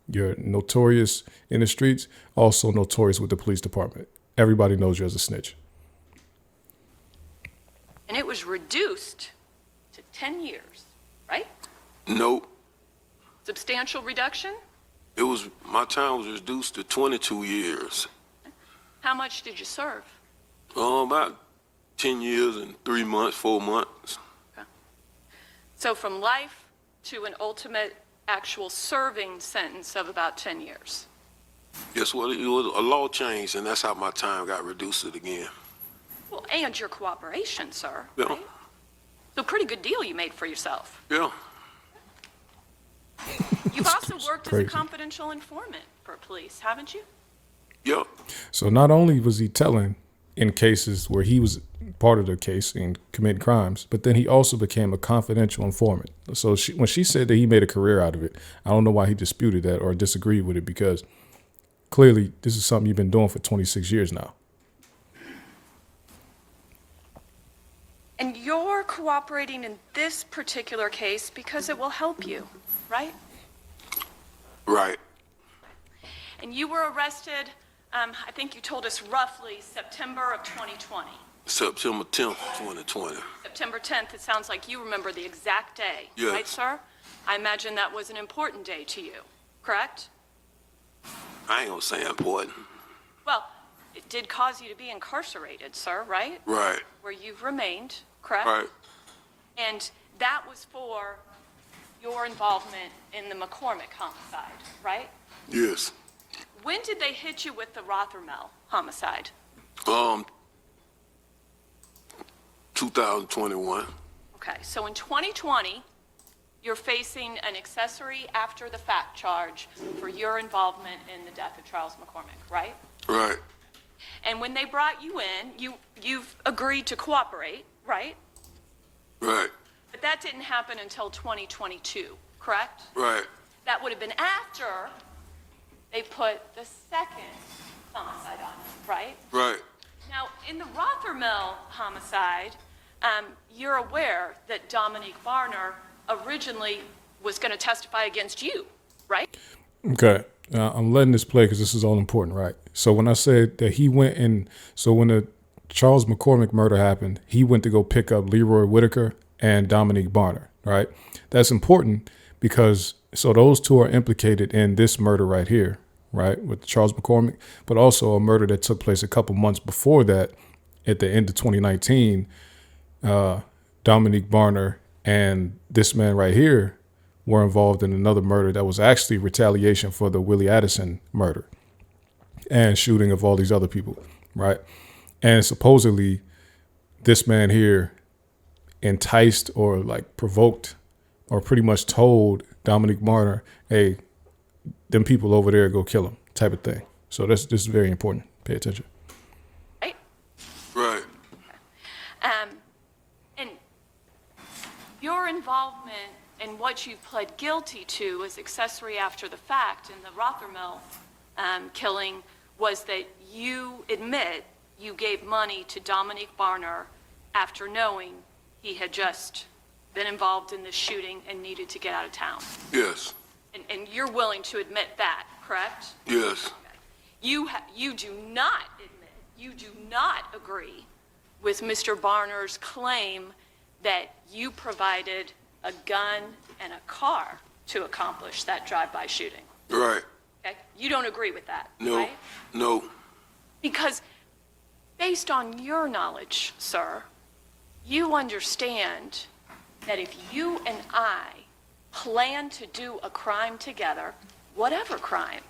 S1: You're notorious in the streets, also notorious with the police department. Everybody knows you as a snitch.
S10: And it was reduced to 10 years, right?
S7: Nope.
S10: Substantial reduction?
S7: My time was reduced to 22 years.
S10: How much did you serve?
S7: About 10 years and 3 months, 4 months.
S10: Okay. So from life to an ultimate actual serving sentence of about 10 years.
S7: Guess what? It was a law change, and that's how my time got reduced again.
S10: Well, and your cooperation, sir.
S7: Yeah.
S10: Right? So pretty good deal you made for yourself.
S7: Yeah.
S10: You've also worked as a
S1: crazy.
S10: confidential informant for police, haven't you?
S7: Yep.
S1: So not only was he telling in cases where he was part of the case and committing crimes, but then he also became a confidential informant. So when she said that he made a career out of it, I don't know why he disputed that or disagreed with it, because clearly this is something you've been doing for 26 years now.
S10: And you're cooperating in this particular case because it will help you, right?
S7: Right.
S10: And you were arrested, I think you told us roughly September of 2020.
S7: September 10th, 2020.
S10: September 10th, it sounds like you remember the exact day,
S7: Yes.
S10: right, sir? I imagine that was an important day to you, correct?
S7: I ain't gonna say important.
S10: Well, it did cause you to be incarcerated, sir, right?
S7: Right.
S10: Where you've remained, correct?
S7: Right.
S10: And that was for your involvement in the McCormick homicide, right?
S7: Yes.
S10: When did they hit you with the Rothermel homicide?
S7: 2021.
S10: Okay, so in 2020, you're facing an accessory after the fact charge for your involvement in the death of Charles McCormick, right?
S7: Right.
S10: And when they brought you in, you've agreed to cooperate, right?
S7: Right.
S10: But that didn't happen until 2022, correct?
S7: Right.
S10: That would have been after they put the second homicide on you, right?
S7: Right.
S10: Now, in the Rothermel homicide, you're aware that Dominique Barner originally was going to testify against you, right?
S1: Okay. I'm letting this play because this is all important, right? So when I said that he went in, so when the Charles McCormick murder happened, he went to go pick up Leroy Whitaker and Dominique Barner, right? That's important because, so those two are implicated in this murder right here, right, with Charles McCormick, but also a murder that took place a couple months before that at the end of 2019. Dominique Barner and this man right here were involved in another murder that was actually retaliation for the Willie Addison murder and shooting of all these other people, right? And supposedly this man here enticed or like provoked or pretty much told Dominique Barner, hey, them people over there, go kill him, type of thing. So this is very important. Pay attention.
S10: Right?
S7: Right.
S10: And your involvement in what you pled guilty to as accessory after the fact in the Rothermel killing was that you admit you gave money to Dominique Barner after knowing he had just been involved in this shooting and needed to get out of town.
S7: Yes.
S10: And you're willing to admit that, correct?
S7: Yes.
S10: You do not admit, you do not agree with Mr. Barner's claim that you provided a gun and a car to accomplish that drive-by shooting.
S7: Right.
S10: Okay? You don't agree with that,
S7: No.
S10: right?
S7: No.
S10: Because based on your knowledge, sir, you understand that if you and I plan to do a crime together, whatever crime,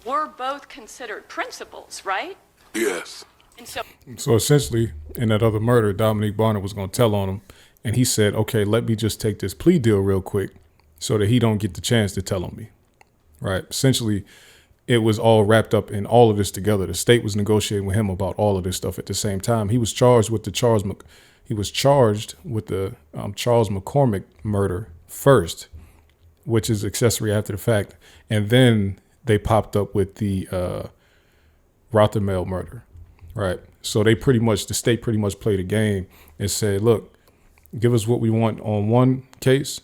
S10: we're both considered principals, right?
S7: Yes.
S10: And so
S1: So essentially, in that other murder, Dominique Barner was going to tell on him, and he said, okay, let me just take this plea deal real quick so that he don't get the chance to tell on me, right? Essentially, it was all wrapped up in all of this together. The state was negotiating with him about all of this stuff at the same time. He was charged with the Charles McCormick murder first, which is accessory after the fact, and then they popped up with the Rothermel murder, right? So the state pretty much played a game and said, look, give us what we want on one case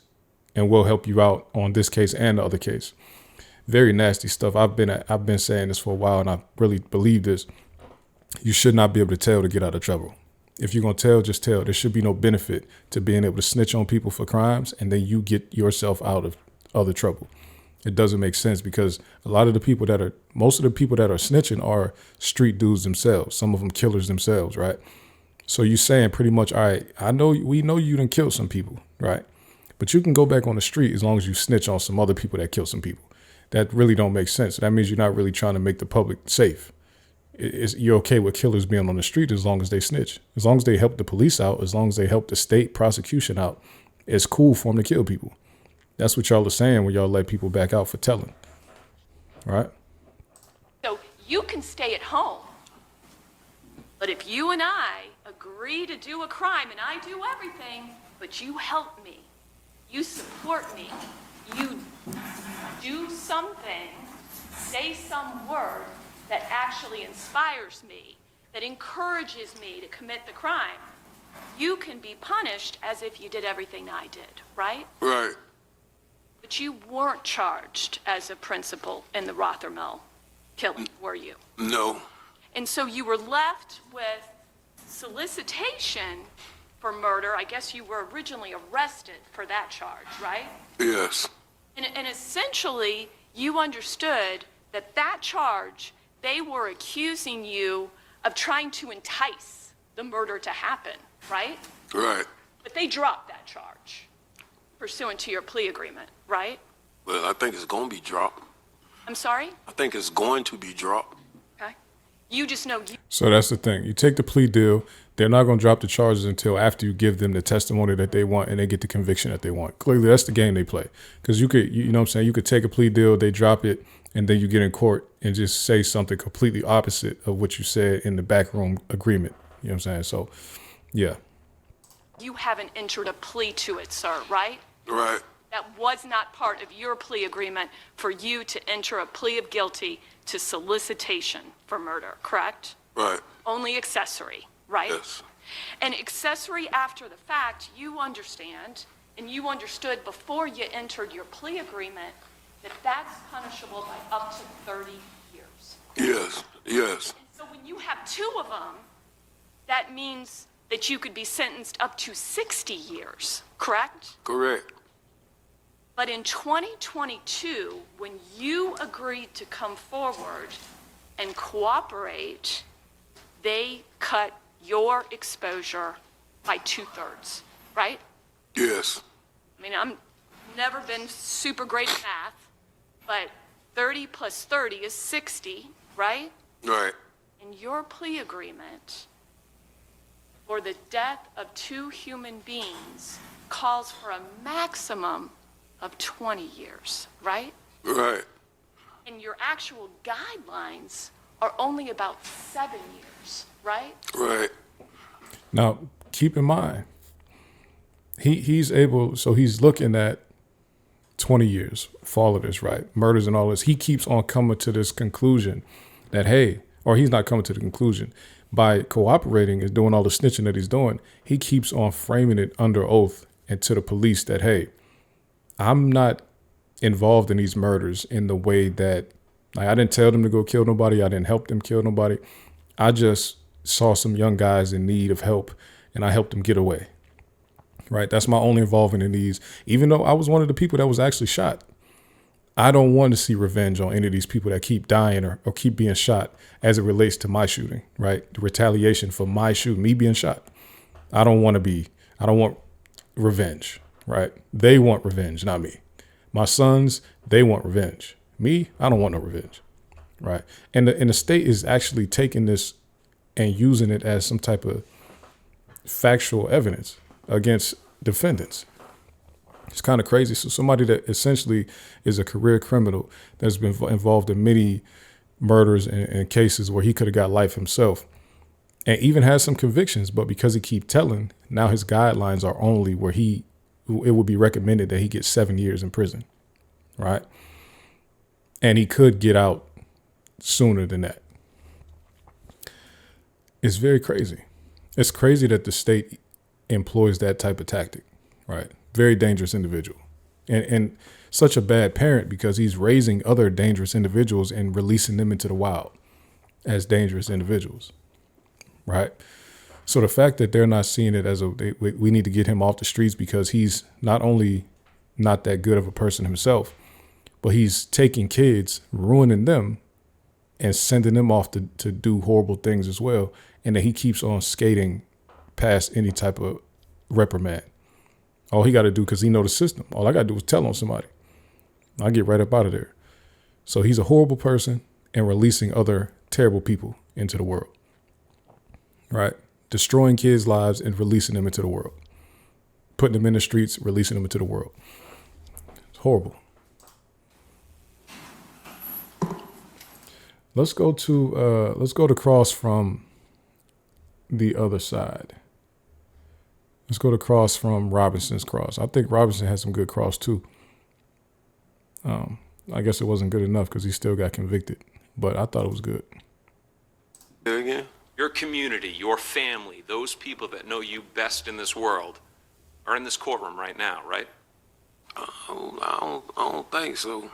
S1: and we'll help you out on this case and the other case. Very nasty stuff. I've been saying this for a while, and I really believe this. You should not be able to tell to get out of trouble. If you're going to tell, just tell. There should be no benefit to being able to snitch on people for crimes and then you get yourself out of other trouble. It doesn't make sense because most of the people that are snitching are street dudes themselves. Some of them killers themselves, right? So you're saying pretty much, all right, we know you done killed some people, right? But you can go back on the street as long as you snitch on some other people that killed some people. That really don't make sense. That means you're not really trying to make the public safe. You're okay with killers being on the street as long as they snitch. As long as they help the police out, as long as they help the state prosecution out, it's cool for them to kill people. That's what y'all are saying when y'all let people back out for telling, right?
S10: So you can stay at home, but if you and I agree to do a crime and I do everything, but you help me, you support me, you do something, say some word that actually inspires me, that encourages me to commit the crime, you can be punished as if you did everything I did, right?
S7: Right.
S10: But you weren't charged as a principal in the Rothermel killing, were you?
S7: No.
S10: And so you were left with solicitation for murder. I guess you were originally arrested for that charge, right?
S7: Yes.
S10: And essentially, you understood that charge, they were accusing you of trying to entice the murder to happen, right?
S7: Right.
S10: But they dropped that charge pursuant to your plea agreement, right?
S7: Well, I think it's going to be dropped.
S10: I'm sorry?
S7: I think it's going to be dropped.
S10: Okay. You just know.
S1: So that's the thing. You take the plea deal. They're not going to drop the charges until after you give them the testimony that they want and they get the conviction that they want. Clearly, that's the game they play. Because you could, you know what I'm saying? You could take a plea deal, they drop it, and then you get in court and just say something completely opposite of what you said in the backroom agreement. You know what I'm saying? So, yeah.
S10: You haven't entered a plea to it, sir, right?
S7: Right.
S10: That was not part of your plea agreement for you to enter a plea of guilty to solicitation for murder, correct?
S7: Right.
S10: Only accessory, right?
S7: Yes.
S10: And accessory after the fact, you understand, and you understood before you entered your plea agreement, that that's punishable by up to 30 years.
S7: Yes. Yes.
S10: So when you have two of them, that means that you could be sentenced up to 60 years, correct?
S7: Correct.
S10: But in 2022, when you agreed to come forward and cooperate, they cut your exposure by 2/3, right?
S7: Yes.
S10: I mean, I've never been super great at math, but 30 plus 30 is 60, right?
S7: Right.
S10: And your plea agreement for the death of two human beings calls for a maximum of 20 years, right?
S7: Right.
S10: And your actual guidelines are only about 7 years, right?
S7: Right.
S1: Now, keep in mind, he's looking at 20 years for all of this, right? Murders and all this. He keeps on coming to this conclusion that, hey, or he's not coming to the conclusion. By cooperating and doing all the snitching that he's doing, he keeps on framing it under oath and to the police that, hey, I'm not involved in these murders in the way that, like, I didn't tell them to go kill nobody. I didn't help them kill nobody. I just saw some young guys in need of help and I helped them get away. Right? That's my only involvement in these. Even though I was one of the people that was actually shot, I don't want to see revenge on any of these people that keep dying or keep being shot as it relates to my shooting, right? The retaliation for my shooting, me being shot. I don't want revenge, right? They want revenge, not me. My sons, they want revenge. Me, I don't want no revenge, right? And the state is actually taking this and using it as some type of factual evidence against defendants. It's kind of crazy. So somebody that essentially is a career criminal that's been involved in many murders and cases where he could have got life himself and even has some convictions, but because he keep telling, now his guidelines are only where it would be recommended that he gets 7 years in prison, right? And he could get out sooner than that. It's very crazy. It's crazy that the state employs that type of tactic, right? Very dangerous individual and such a bad parent because he's raising other dangerous individuals and releasing them into the wild as dangerous individuals, right? So the fact that they're not seeing it as we need to get him off the streets because he's not only not that good of a person himself, but he's taking kids, ruining them and sending them off to do horrible things as well. And then he keeps on skating past any type of reprimand. All he got to do, because he know the system, all I got to do is tell on somebody. I get right up out of there. So he's a horrible person and releasing other terrible people into the world, right? Destroying kids' lives and releasing them into the world. Putting them in the streets, releasing them into the world. It's horrible. Let's go to cross from the other side. Let's go to cross from Robinson's cross. I think Robinson has some good cross too. I guess it wasn't good enough because he still got convicted, but I thought it was good.
S7: There again?
S9: Your community, your family, those people that know you best in this world are in this courtroom right now, right?
S7: I don't think so.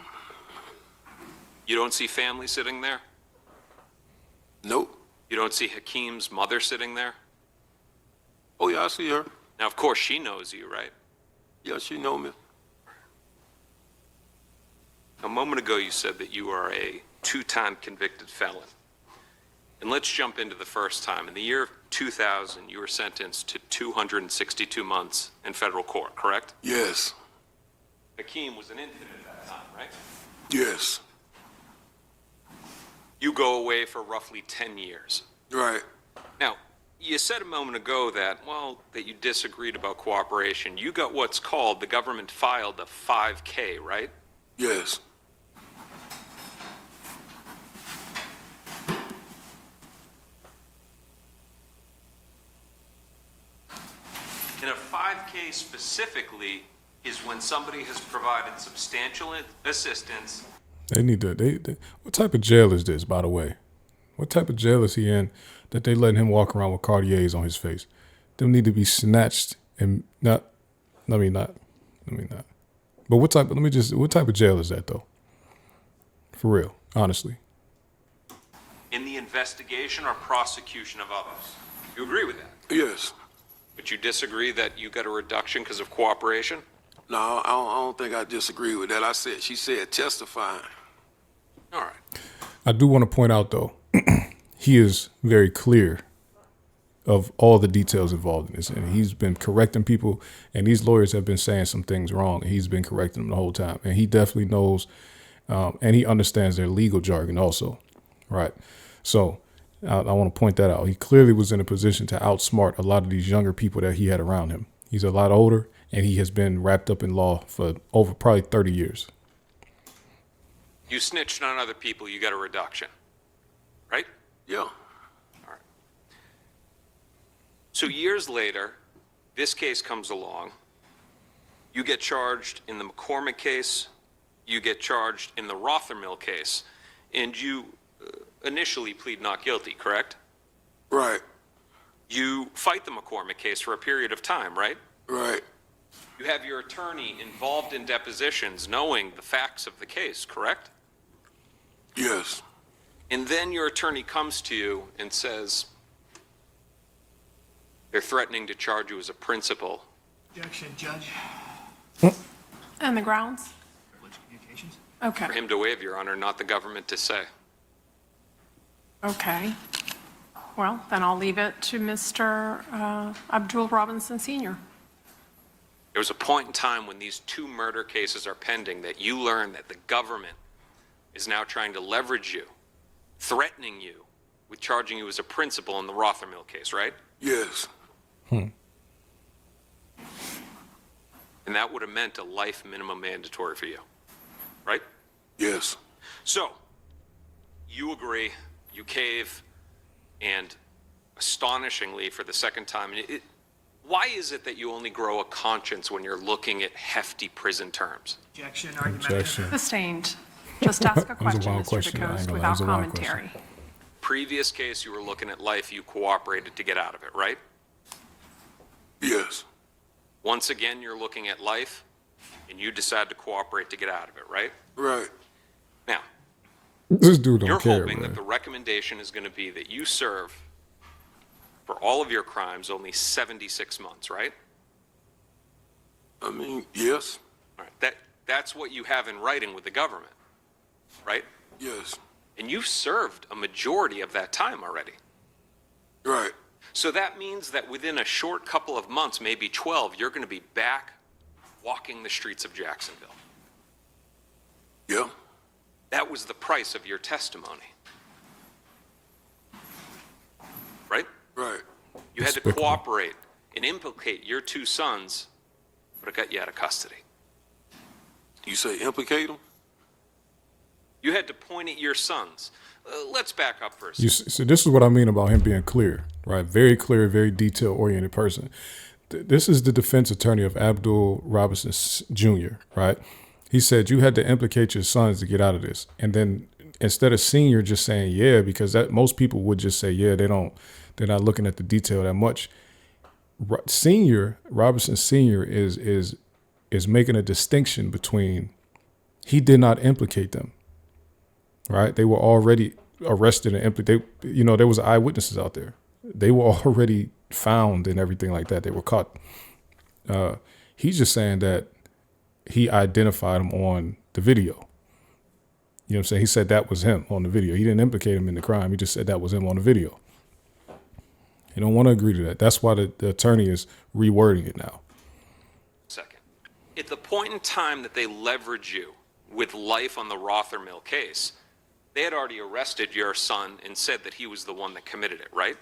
S9: You don't see family sitting there?
S7: Nope.
S9: You don't see Hakeem's mother sitting there?
S7: Oh, yeah, I see her.
S9: Now, of course, she knows you, right?
S7: Yeah, she know me.
S9: A moment ago, you said that you are a two-time convicted felon. And let's jump into the first time. In the year 2000, you were sentenced to 262 months in federal court, correct?
S7: Yes.
S9: Hakeem was an infant at that time, right?
S7: Yes.
S9: You go away for roughly 10 years.
S7: Right.
S9: Now, you said a moment ago that you disagreed about cooperation. You got what's called, the government filed a 5K, right?
S7: Yes.
S9: In a 5K specifically is when somebody has provided substantial assistance.
S1: They need to, what type of jail is this, by the way? What type of jail is he in that they letting him walk around with Cartiers on his face? Them need to be snatched and not. But what type of jail is that though? For real, honestly.
S9: In the investigation or prosecution of others. You agree with that?
S7: Yes.
S9: But you disagree that you got a reduction because of cooperation?
S7: No, I don't think I disagree with that. She said testifying.
S9: All right.
S1: I do want to point out though, he is very clear of all the details involved in this. And he's been correcting people, and these lawyers have been saying some things wrong, and he's been correcting them the whole time. And he definitely knows, and he understands their legal jargon also, right? So I want to point that out. He clearly was in a position to outsmart a lot of these younger people that he had around him. He's a lot older, and he has been wrapped up in law for over probably 30 years.
S9: You snitched on other people, you got a reduction, right?
S7: Yeah.
S9: All right. So years later, this case comes along. You get charged in the McCormick case. You get charged in the Rothermill case. And you initially plead not guilty, correct?
S7: Right,
S9: You fight the McCormick case for a period of time, right?
S7: right,
S9: You have your attorney involved in depositions knowing the facts of the case, correct?
S7: yes,
S9: And then your attorney comes to you and says, they're threatening to charge you as a principal.
S3: Objection, Judge.
S11: And the grounds?
S3: Privileged communications.
S11: Okay,
S9: For him to waive, Your Honor, not the government to say.
S11: okay. Well, then I'll leave it to Mr. Abdul Robinson Sr.
S9: There was a point in time when these two murder cases are pending that you learn that the government is now trying to leverage you, threatening you with charging you as a principal in the Rothermill case, right?
S7: yes,
S9: And that would have meant a life minimum mandatory for you, right?
S7: yes,
S9: So, you agree, you cave, and astonishingly, for the second time, why is it that you only grow a conscience when you're looking at hefty prison terms?
S3: Objection, argument.
S1: Objection.
S11: Sustained. Just ask a
S1: That was a
S11: question,
S1: wild
S11: Mr.
S1: question. I ain't
S11: DeCoste,
S1: gonna lie, it
S11: without
S1: was a wild
S11: commentary.
S9: Previous case, you were looking at life, you cooperated to get out of it, right?
S7: yes,
S9: Once again, you're looking at life, and you decide to cooperate to get out of it, right?
S7: right,
S9: Now,
S1: This dude don't
S9: you're
S1: care,
S9: hoping
S1: bro.
S9: that the recommendation is going to be that you serve for all of your crimes only 76 months, right?
S7: I mean, yes,
S9: All right. That's what you have in writing with the government, right?
S7: yes,
S9: And you've served a majority of that time already.
S7: right,
S9: So that means that within a short couple of months, maybe 12, you're going to be back walking the streets of Jacksonville.
S7: yeah,
S9: That was the price of your testimony. Right?
S7: right,
S9: You had to
S1: Despicable.
S9: cooperate and implicate your two sons, but it got you out of custody.
S7: you say implicate them?
S9: You had to point at your sons. Let's back up for a
S1: You
S9: second.
S1: so this is what I mean about him being clear, right? Very clear, very detail-oriented person. This is the defense attorney of Abdul Robinson Jr., right? He said you had to implicate your sons to get out of this. And then instead of senior just saying, yeah, because that most people would just say, yeah, they're not looking at the detail that much. Robinson Sr. is making a distinction between he did not implicate them. Right? They were already arrested and implicated. There was eyewitnesses out there. They were already found and everything like that. They were caught. He's just saying that he identified him on the video. You know what I'm saying? He said that was him on the video. He didn't implicate him in the crime. He just said that was him on the video. You don't want to agree to that. That's why the attorney is rewording it now.
S9: Second. At the point in time that they leverage you with life on the Rothermill case, they had already arrested your son and said that he was the one that committed it, right?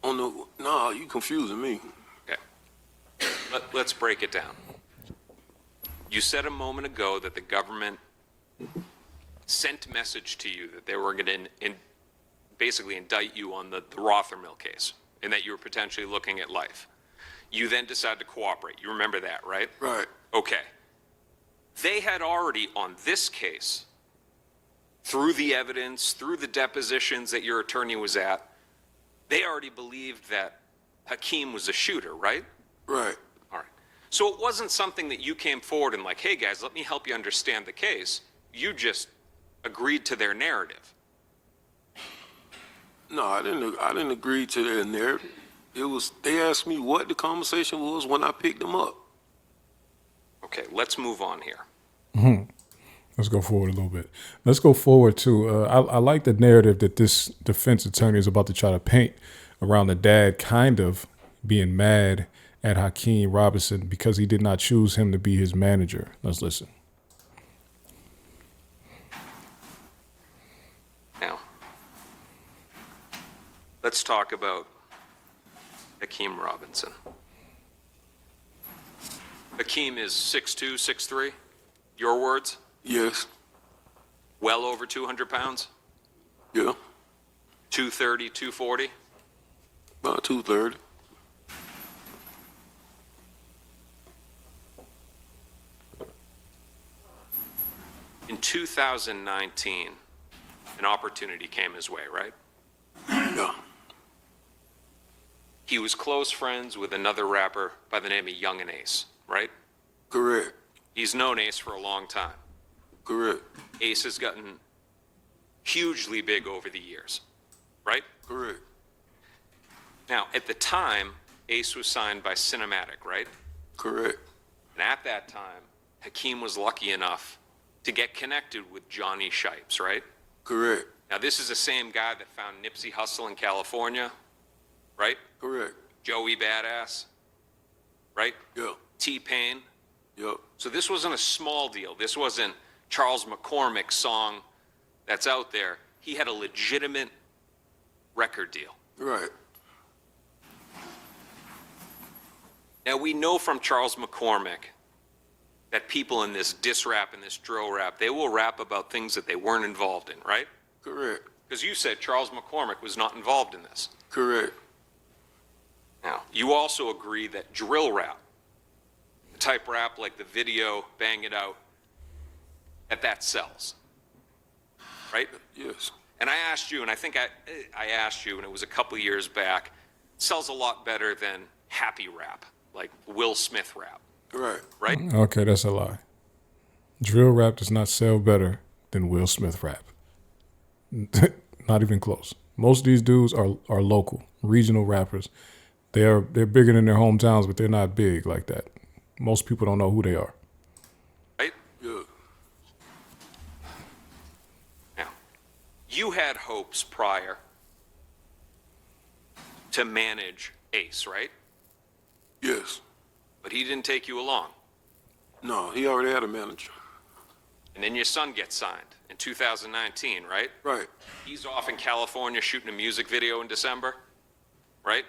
S7: No, you confusing me.
S9: Okay. Let's break it down. You said a moment ago that the government sent a message to you that they were going to basically indict you on the Rothermill case and that you were potentially looking at life. You then decided to cooperate. You remember that, right?
S7: Right,
S9: Okay. They had already, on this case, through the evidence, through the depositions that your attorney was at, they already believed that Hakeem was a shooter, right?
S7: right,
S9: All right. So it wasn't something that you came forward and like, hey guys, let me help you understand the case. You just agreed to their narrative.
S7: no, I didn't agree to their narrative. They asked me what the conversation was when I picked them up.
S9: Okay, let's move on here.
S1: Let's go forward a little bit. Let's go forward to, I like the narrative that this defense attorney is about to try to paint around the dad kind of being mad at Hakeem Robinson because he did not choose him to be his manager. Let's listen.
S9: Now, let's talk about Hakeem Robinson. Hakeem is 6'2", 6'3", your words?
S7: Yes,
S9: Well over 200 pounds?
S7: yeah,
S9: 230, 240?
S7: about 2:30.
S9: In 2019, an opportunity came his way, right?
S7: Yeah.
S9: He was close friends with another rapper by the name of Young and Ace, right?
S7: Correct.
S9: He's known Ace for a long time.
S7: Correct.
S9: Ace has gotten hugely big over the years, right?
S7: Correct.
S9: Now, at the time, Ace was signed by Cinematic, right?
S7: Correct.
S9: And at that time, Hakeem was lucky enough to get connected with Johnny Shipes, right?
S7: Correct.
S9: Now, this is the same guy that found Nipsey Hussle in California, right?
S7: Correct.
S9: Joey Badass, right?
S7: Yeah.
S9: T-Pain.
S7: Yep.
S9: So this wasn't a small deal. This wasn't Charles McCormick's song that's out there. He had a legitimate record deal.
S7: Right.
S9: Now, we know from Charles McCormick that people in this diss rap and this drill rap, they will rap about things that they weren't involved in, right?
S7: Correct.
S9: Because you said Charles McCormick was not involved in this.
S7: Correct.
S9: Now, you also agree that drill rap, the type rap like the video, Bang It Out, that sells, right?
S7: Yes.
S9: And I asked you, and I think I asked you, and it was a couple years back, it sells a lot better than happy rap, like Will Smith rap,
S7: Right.
S9: right?
S1: Okay, that's a lie. Drill rap does not sell better than Will Smith rap. Not even close. Most of these dudes are local, regional rappers. They're bigger than their hometowns, but they're not big like that. Most people don't know who they are.
S9: Right?
S7: Yeah.
S9: Now, you had hopes prior to manage Ace, right?
S7: Yes.
S9: But he didn't take you along.
S7: No, he already had a manager.
S9: And then your son gets signed in 2019, right?
S7: Right.
S9: He's off in California shooting a music video in December, right?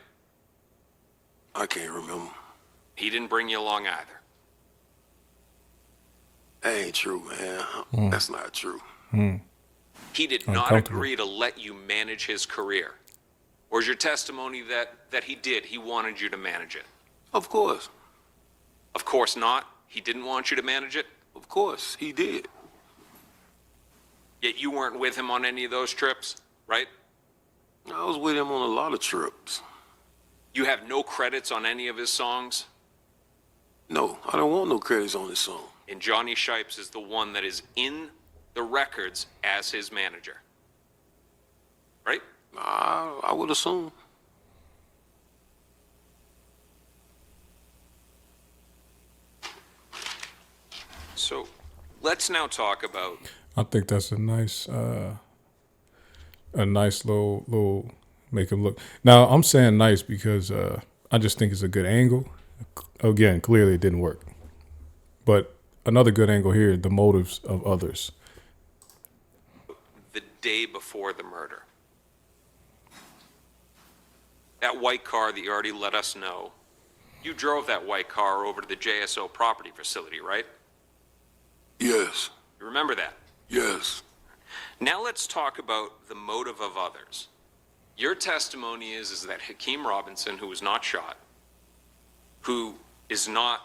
S7: I can't remember.
S9: He didn't bring you along either.
S7: That ain't true, man. That's not true.
S9: He did not agree to let you manage his career. Or is your testimony that he did? He wanted you to manage it.
S7: Of course.
S9: Of course not. He didn't want you to manage it.
S7: Of course, he did.
S9: Yet you weren't with him on any of those trips, right?
S7: I was with him on a lot of trips.
S9: You have no credits on any of his songs?
S7: No, I don't want no credits on this song.
S9: And Johnny Shipes is the one that is in the records as his manager. Right?
S7: I would assume.
S9: So let's now talk about.
S1: I think that's a nice little make him look. Now I'm saying nice because I just think it's a good angle. Again, clearly it didn't work, but another good angle here: the motives of others.
S9: The day before the murder, that white car that you already let us know, you drove that white car over to the JSO property facility, right?
S7: Yes.
S9: You remember that?
S7: Yes.
S9: Now let's talk about the motive of others. Your testimony is that Hakeem Robinson, who was not shot, who is not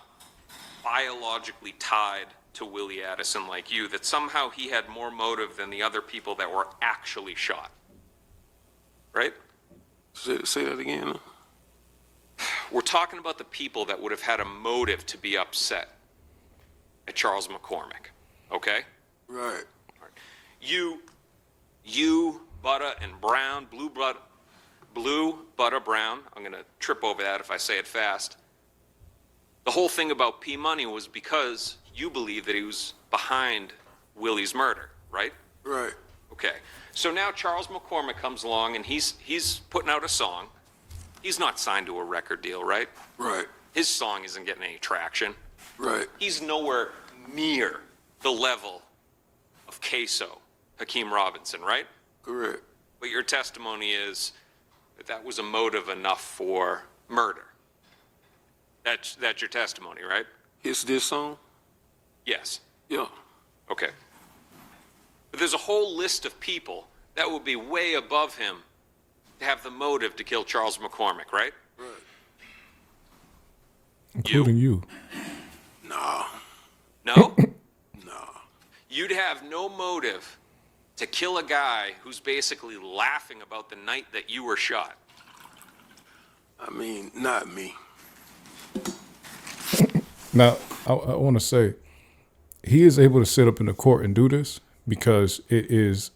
S9: biologically tied to Willie Addison like you, that somehow he had more motive than the other people that were actually shot. Right?
S7: Say that again.
S9: We're talking about the people that would have had a motive to be upset at Charles McCormick, okay?
S7: Right.
S9: You, Butter, and Brown, Blue, Butter, Brown, I'm going to trip over that if I say it fast. The whole thing about P Money was because you believe that he was behind Willie's murder, right?
S7: Right.
S9: Okay. So now Charles McCormick comes along and he's putting out a song. He's not signed to a record deal, right?
S7: Right.
S9: His song isn't getting any traction.
S7: Right.
S9: He's nowhere near the level of Ksoo, Hakeem Robinson, right?
S7: Correct.
S9: But your testimony is that was a motive enough for murder. That's your testimony, right?
S7: It's this song?
S9: Yes.
S7: Yeah.
S9: Okay. But there's a whole list of people that would be way above him to have the motive to kill Charles McCormick, right?
S7: Right.
S1: Including you.
S7: Nah.
S9: No?
S7: Nah.
S9: You'd have no motive to kill a guy who's basically laughing about the night that you were shot.
S7: I mean, not me.
S1: Now, I want to say, he is able to sit up in the court and do this because it is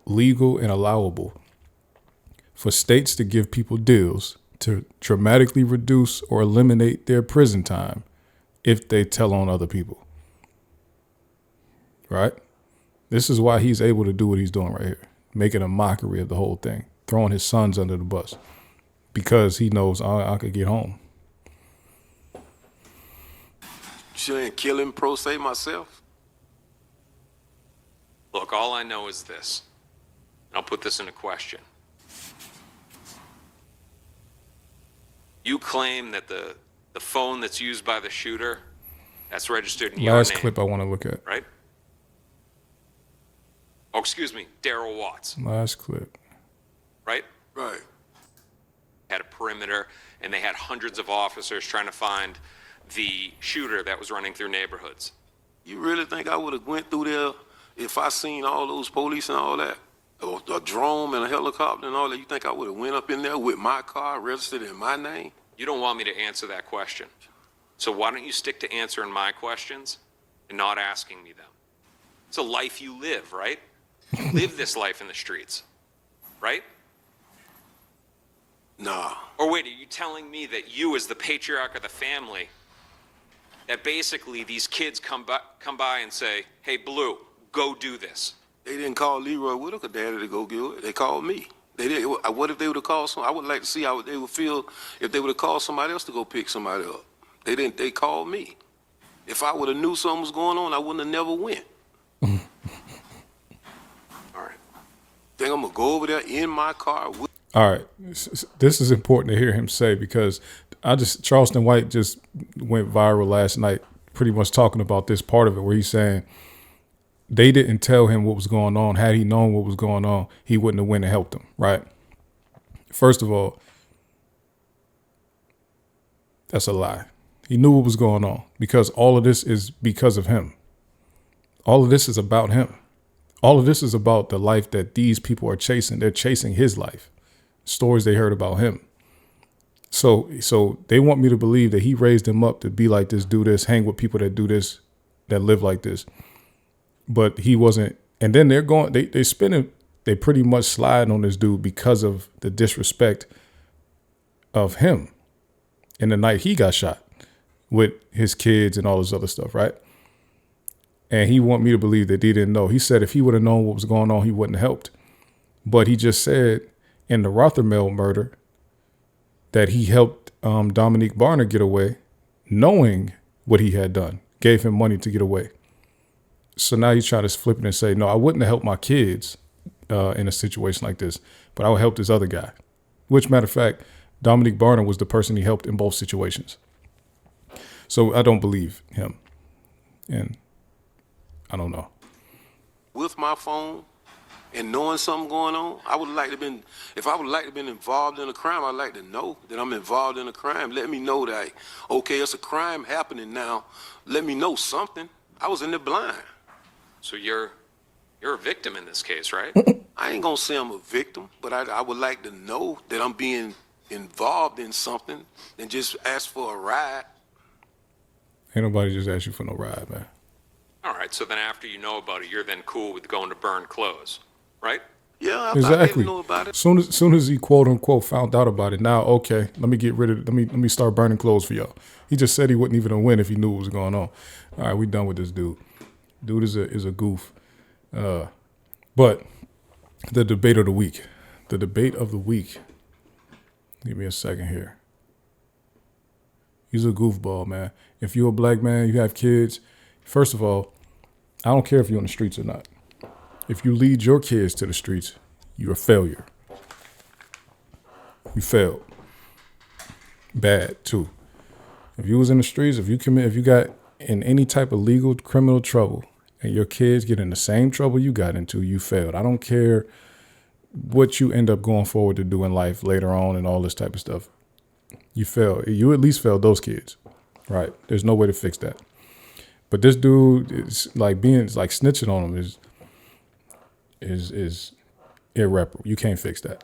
S1: legal and allowable for states to give people deals to dramatically reduce or eliminate their prison time if they tell on other people. Right? This is why he's able to do what he's doing right here, making a mockery of the whole thing, throwing his sons under the bus because he knows I could get home.
S7: Shouldn't kill him pro se myself?
S9: Look, all I know is this. I'll put this into question. You claim that the phone that's used by the shooter, that's registered in your name.
S1: Last clip I want to look at.
S9: Right? Oh, excuse me, Daryl Watts.
S1: Last clip.
S9: Right?
S7: Right.
S9: Had a perimeter, and they had hundreds of officers trying to find the shooter that was running through neighborhoods.
S7: You really think I would have went through there if I seen all those police and all that? Or a drone and a helicopter and all that? You think I would have went up in there with my car registered in my name?
S9: You don't want me to answer that question. So why don't you stick to answering my questions and not asking me them? It's a life you live, right? You live this life in the streets, right?
S7: Nah.
S9: Or wait, are you telling me that you, as the patriarch of the family, that basically these kids come by and say, hey, Blue, go do this?
S7: They didn't call Leroy Whitaker daddy to go get it. They called me. They did. What if they would have called some? I would like to see how they would feel if they would have called somebody else to go pick somebody up. They didn't. They called me. If I would have knew something was going on, I wouldn't have never went. All right. Think I'm gonna go over there in my car with.
S1: All right. This is important to hear him say because Charleston White just went viral last night pretty much talking about this part of it where he's saying they didn't tell him what was going on. Had he known what was going on, he wouldn't have went and helped them, right? First of all, that's a lie. He knew what was going on because all of this is because of him. All of this is about him. All of this is about the life that these people are chasing. They're chasing his life. Stories they heard about him. So they want me to believe that he raised them up to be like this, do this, hang with people that do this, that live like this. But he wasn't. And then they're going, they spinning, they pretty much slide on this dude because of the disrespect of him in the night he got shot with his kids and all this other stuff, right? And he want me to believe that he didn't know. He said if he would have known what was going on, he wouldn't have helped. But he just said in the Rothermel murder that he helped Dominique Barner get away, knowing what he had done, gave him money to get away. So now he's trying to flip it and say, no, I wouldn't have helped my kids in a situation like this, but I would help this other guy. Which, matter of fact, Dominique Barner was the person he helped in both situations. So I don't believe him. And I don't know.
S7: With my phone and knowing something going on, I would like to been, if I would like to been involved in a crime, I'd like to know that I'm involved in a crime. Let me know that, okay, it's a crime happening now. Let me know something. I was in the blind.
S9: So you're a victim in this case, right?
S7: I ain't gonna say I'm a victim, but I would like to know that I'm being involved in something and just ask for a ride.
S1: Ain't nobody just asked you for no ride, man.
S9: All right, so then after you know about it, you're then cool with going to burn clothes, right?
S7: Yeah,
S1: Exactly.
S7: I didn't know about it.
S1: Soon as he quote unquote found out about it, now okay, let me get rid of it. Let me start burning clothes for y'all. He just said he wouldn't even win if he knew what was going on. All right, we done with this dude. Dude is a goof. But the debate of the week. The debate of the week. Give me a second here. He's a goofball, man. If you're a black man, you have kids. First of all, I don't care if you're on the streets or not. If you lead your kids to the streets, you're a failure. You failed. Bad, too. If you was in the streets, if you got in any type of legal criminal trouble and your kids get in the same trouble you got into, you failed. I don't care what you end up going forward to do in life later on and all this type of stuff. You failed. You at least failed those kids, right? There's no way to fix that. But this dude is like snitching on him is irreparable. You can't fix that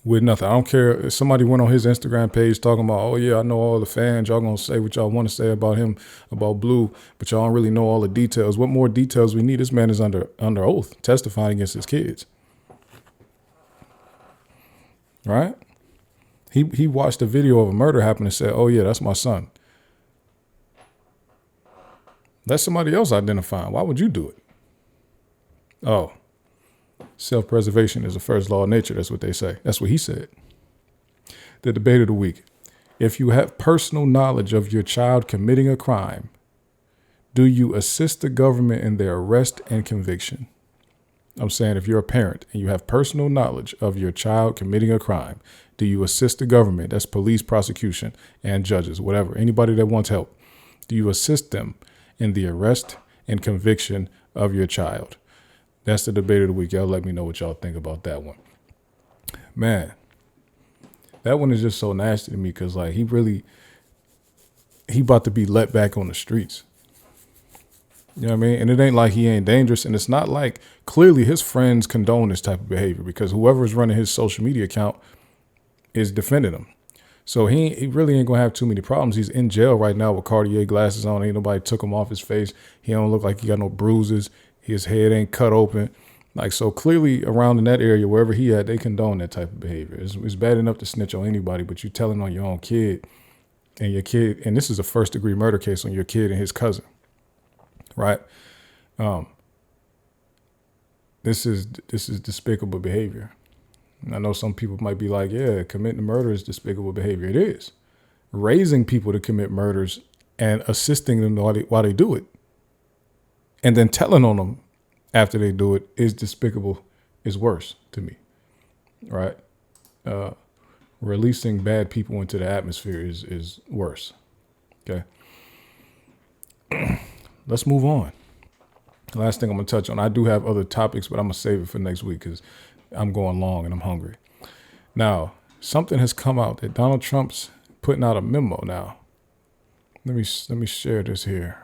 S1: with nothing. I don't care if somebody went on his Instagram page talking about, oh yeah, I know all the fans. Y'all gonna say what y'all want to say about him, about Blue, but y'all don't really know all the details. What more details we need? This man is under oath, testifying against his kids. Right? He watched a video of a murder happen and said, oh yeah, that's my son. Let somebody else identify him. Why would you do it? Oh, self-preservation is the first law of nature. That's what they say. That's what he said. The debate of the week. If you have personal knowledge of your child committing a crime, do you assist the government in their arrest and conviction? I'm saying if you're a parent and you have personal knowledge of your child committing a crime, do you assist the government? That's police, prosecution, and judges, whatever. Anybody that wants help. Do you assist them in the arrest and conviction of your child? That's the debate of the week. Y'all let me know what y'all think about that one. Man, that one is just so nasty to me because, like, he about to be let back on the streets. You know what I mean? And it ain't like he ain't dangerous. And it's not like clearly his friends condone this type of behavior because whoever's running his social media account is defending him. So he really ain't going to have too many problems. He's in jail right now with Cartier glasses on. Ain't nobody took him off his face. He don't look like he got no bruises. His head ain't cut open. Like, so clearly around in that area, wherever he at, they condone that type of behavior. It's bad enough to snitch on anybody, but you telling on your own kid and your kid, and this is a first degree murder case on your kid and his cousin, right? This is despicable behavior. And I know some people might be like, yeah, committing murder is despicable behavior. It is. Raising people to commit murders and assisting them while they do it, and then telling on them after they do it is despicable, is worse to me, right? Releasing bad people into the atmosphere is worse, okay? Let's move on. The last thing I'm going to touch on, I do have other topics, but I'm going to save it for next week because I'm going long and I'm hungry. Now, something has come out that Donald Trump's putting out a memo now. Let me share this here.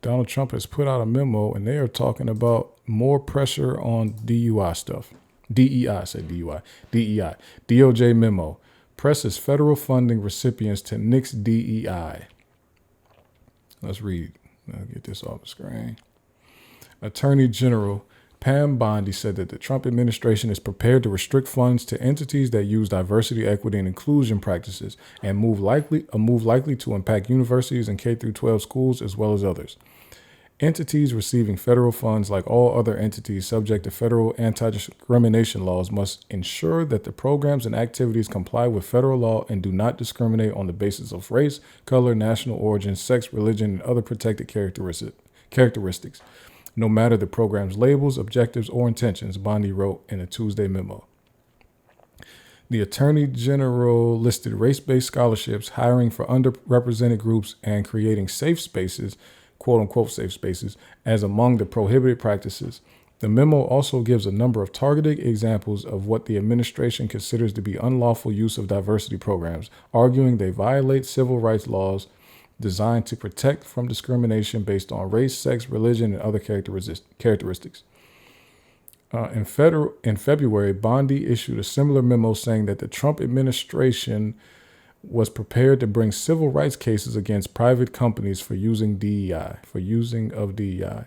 S1: Donald Trump has put out a memo and they are talking about more pressure on DUI stuff. DEI, I said DUI. DEI. DOJ memo. Presses federal funding recipients to nix DEI. Let's read. I'll get this off the screen. Attorney General Pam Bondi said that the Trump administration is prepared to restrict funds to entities that use diversity, equity, and inclusion practices and a move likely to impact universities and K-12 schools as well as others. Entities receiving federal funds, like all other entities subject to federal anti-discrimination laws, must ensure that the programs and activities comply with federal law and do not discriminate on the basis of race, color, national origin, sex, religion, and other protected characteristics, no matter the program's labels, objectives, or intentions, Bondi wrote in a Tuesday memo. The Attorney General listed race-based scholarships, hiring for underrepresented groups, and creating safe spaces, quote-unquote safe spaces, as among the prohibited practices. The memo also gives a number of targeted examples of what the administration considers to be unlawful use of diversity programs, arguing they violate civil rights laws designed to protect from discrimination based on race, sex, religion, and other characteristics. In February, Bondi issued a similar memo saying that the Trump administration was prepared to bring civil rights cases against private companies for using of DEI.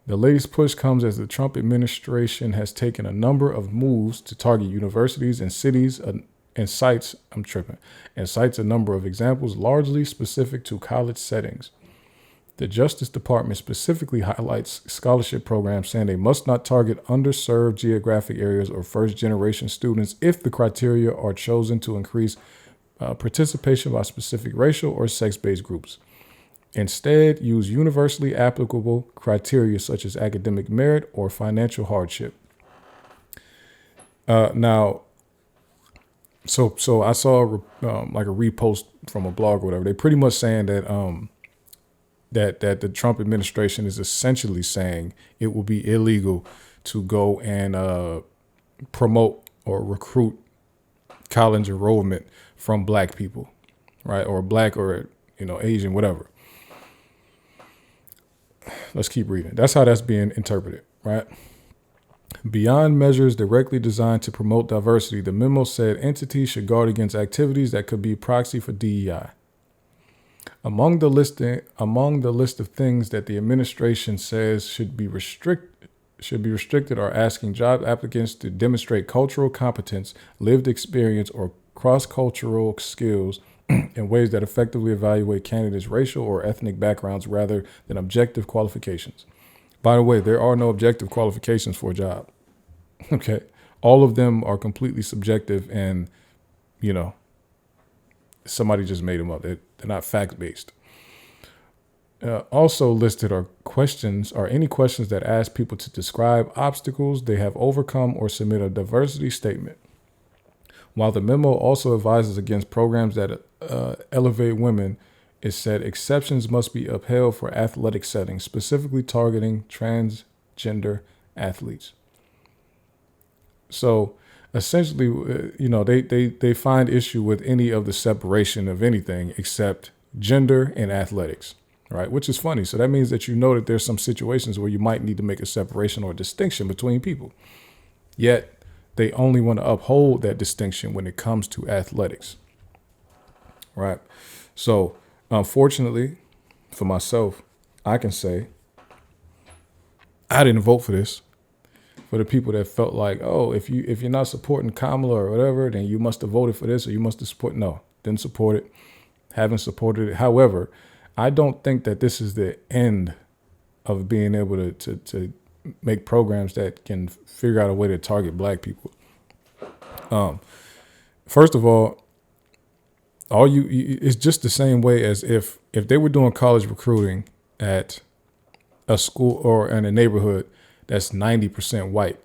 S1: The latest push comes as the Trump administration has taken a number of moves to target universities and cities and cites a number of examples largely specific to college settings. The Justice Department specifically highlights scholarship programs, saying they must not target underserved geographic areas or first-generation students if the criteria are chosen to increase participation by specific racial or sex-based groups. Instead, use universally applicable criteria such as academic merit or financial hardship. So I saw like a repost from a blog or whatever. They pretty much saying that that the Trump administration is essentially saying it will be illegal to go and promote or recruit college enrollment from black people, right? Or black or Asian, whatever. Let's keep reading. That's how that's being interpreted, right? Beyond measures directly designed to promote diversity, the memo said entities should guard against activities that could be proxy for DEI. Among the list of things that the administration says should be restricted are asking job applicants to demonstrate cultural competence, lived experience, or cross-cultural skills in ways that effectively evaluate candidates' racial or ethnic backgrounds rather than objective qualifications. By the way, there are no objective qualifications for a job. Okay. All of them are completely subjective and, somebody just made them up. They're not fact-based. Also listed are any questions that ask people to describe obstacles they have overcome or submit a diversity statement. While the memo also advises against programs that elevate women, it said exceptions must be upheld for athletic settings, specifically targeting transgender athletes. So essentially, they find issue with any of the separation of anything except gender and athletics, right? Which is funny. So that means that that there's some situations where you might need to make a separation or a distinction between people. Yet they only want to uphold that distinction when it comes to athletics, right? So unfortunately for myself, I can say I didn't vote for this. For the people that felt like, oh, if you're not supporting Kamala or whatever, then you must have voted for this or you must have supported. No, didn't support it. Haven't supported it. However, I don't think that this is the end of being able to make programs that can figure out a way to target black people. First of all it's just the same way as if they were doing college recruiting at a school or in a neighborhood that's 90% white.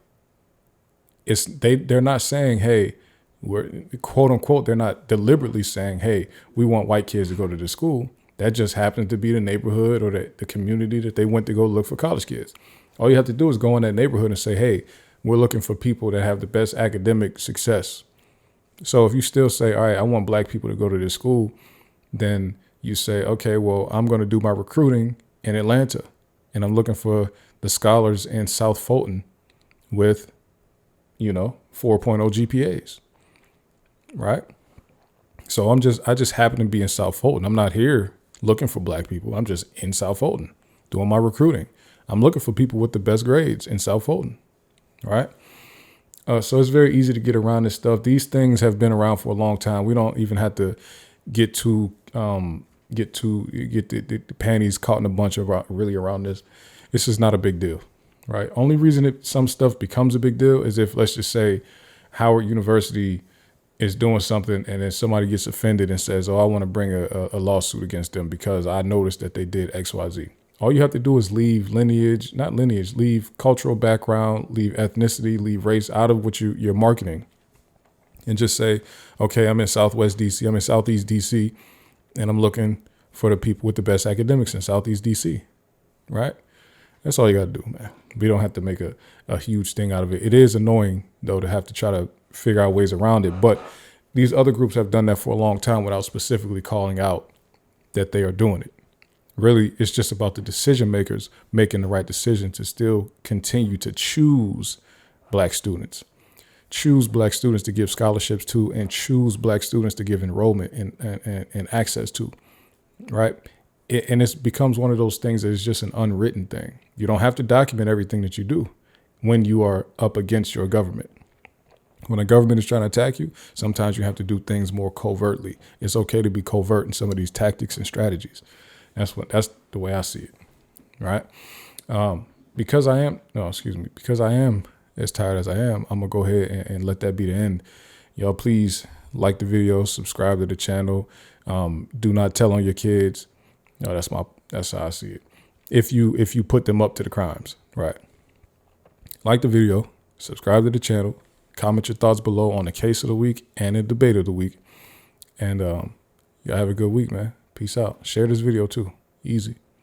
S1: They're not saying, hey, we're quote unquote, they're not deliberately saying, hey, we want white kids to go to the school. That just happens to be the neighborhood or the community that they went to go look for college kids. All you have to do is go in that neighborhood and say, hey, we're looking for people that have the best academic success. So if you still say, all right, I want black people to go to this school, then you say, okay, well, I'm going to do my recruiting in Atlanta and I'm looking for the scholars in South Fulton with, 4.0 GPAs, right? So I just happen to be in South Fulton. I'm not here looking for black people. I'm just in South Fulton doing my recruiting. I'm looking for people with the best grades in South Fulton, right? So it's very easy to get around this stuff. These things have been around for a long time. We don't even have to get the panties caught in a bunch around this. This is not a big deal, right? Only reason some stuff becomes a big deal is if, let's just say, Howard University is doing something and then somebody gets offended and says, oh, I want to bring a lawsuit against them because I noticed that they did X, Y, Z. All you have to do is leave leave cultural background, leave ethnicity, leave race out of what you're marketing and just say, okay, I'm in Southwest DC, I'm in Southeast DC, and I'm looking for the people with the best academics in Southeast DC, right? That's all you got to do, man. We don't have to make a huge thing out of it. It is annoying, though, to have to try to figure out ways around it. But these other groups have done that for a long time without specifically calling out that they are doing it. Really, it's just about the decision makers making the right decision to still continue to choose black students. Choose black students to give scholarships to and choose black students to give enrollment and access to, right? And it becomes one of those things that is just an unwritten thing. You don't have to document everything that you do when you are up against your government. When a government is trying to attack you, sometimes you have to do things more covertly. It's okay to be covert in some of these tactics and strategies. That's the way I see it, right? Because I am as tired as I am, I'm gonna go ahead and let that be the end. Y'all, please like the video, subscribe to the channel. Do not tell on your kids. No, that's how I see it. If you put them up to the crimes, right? Like the video, subscribe to the channel, comment your thoughts below on the case of the week and the debate of the week. And y'all have a good week, man. Peace out. Share this video too. Easy.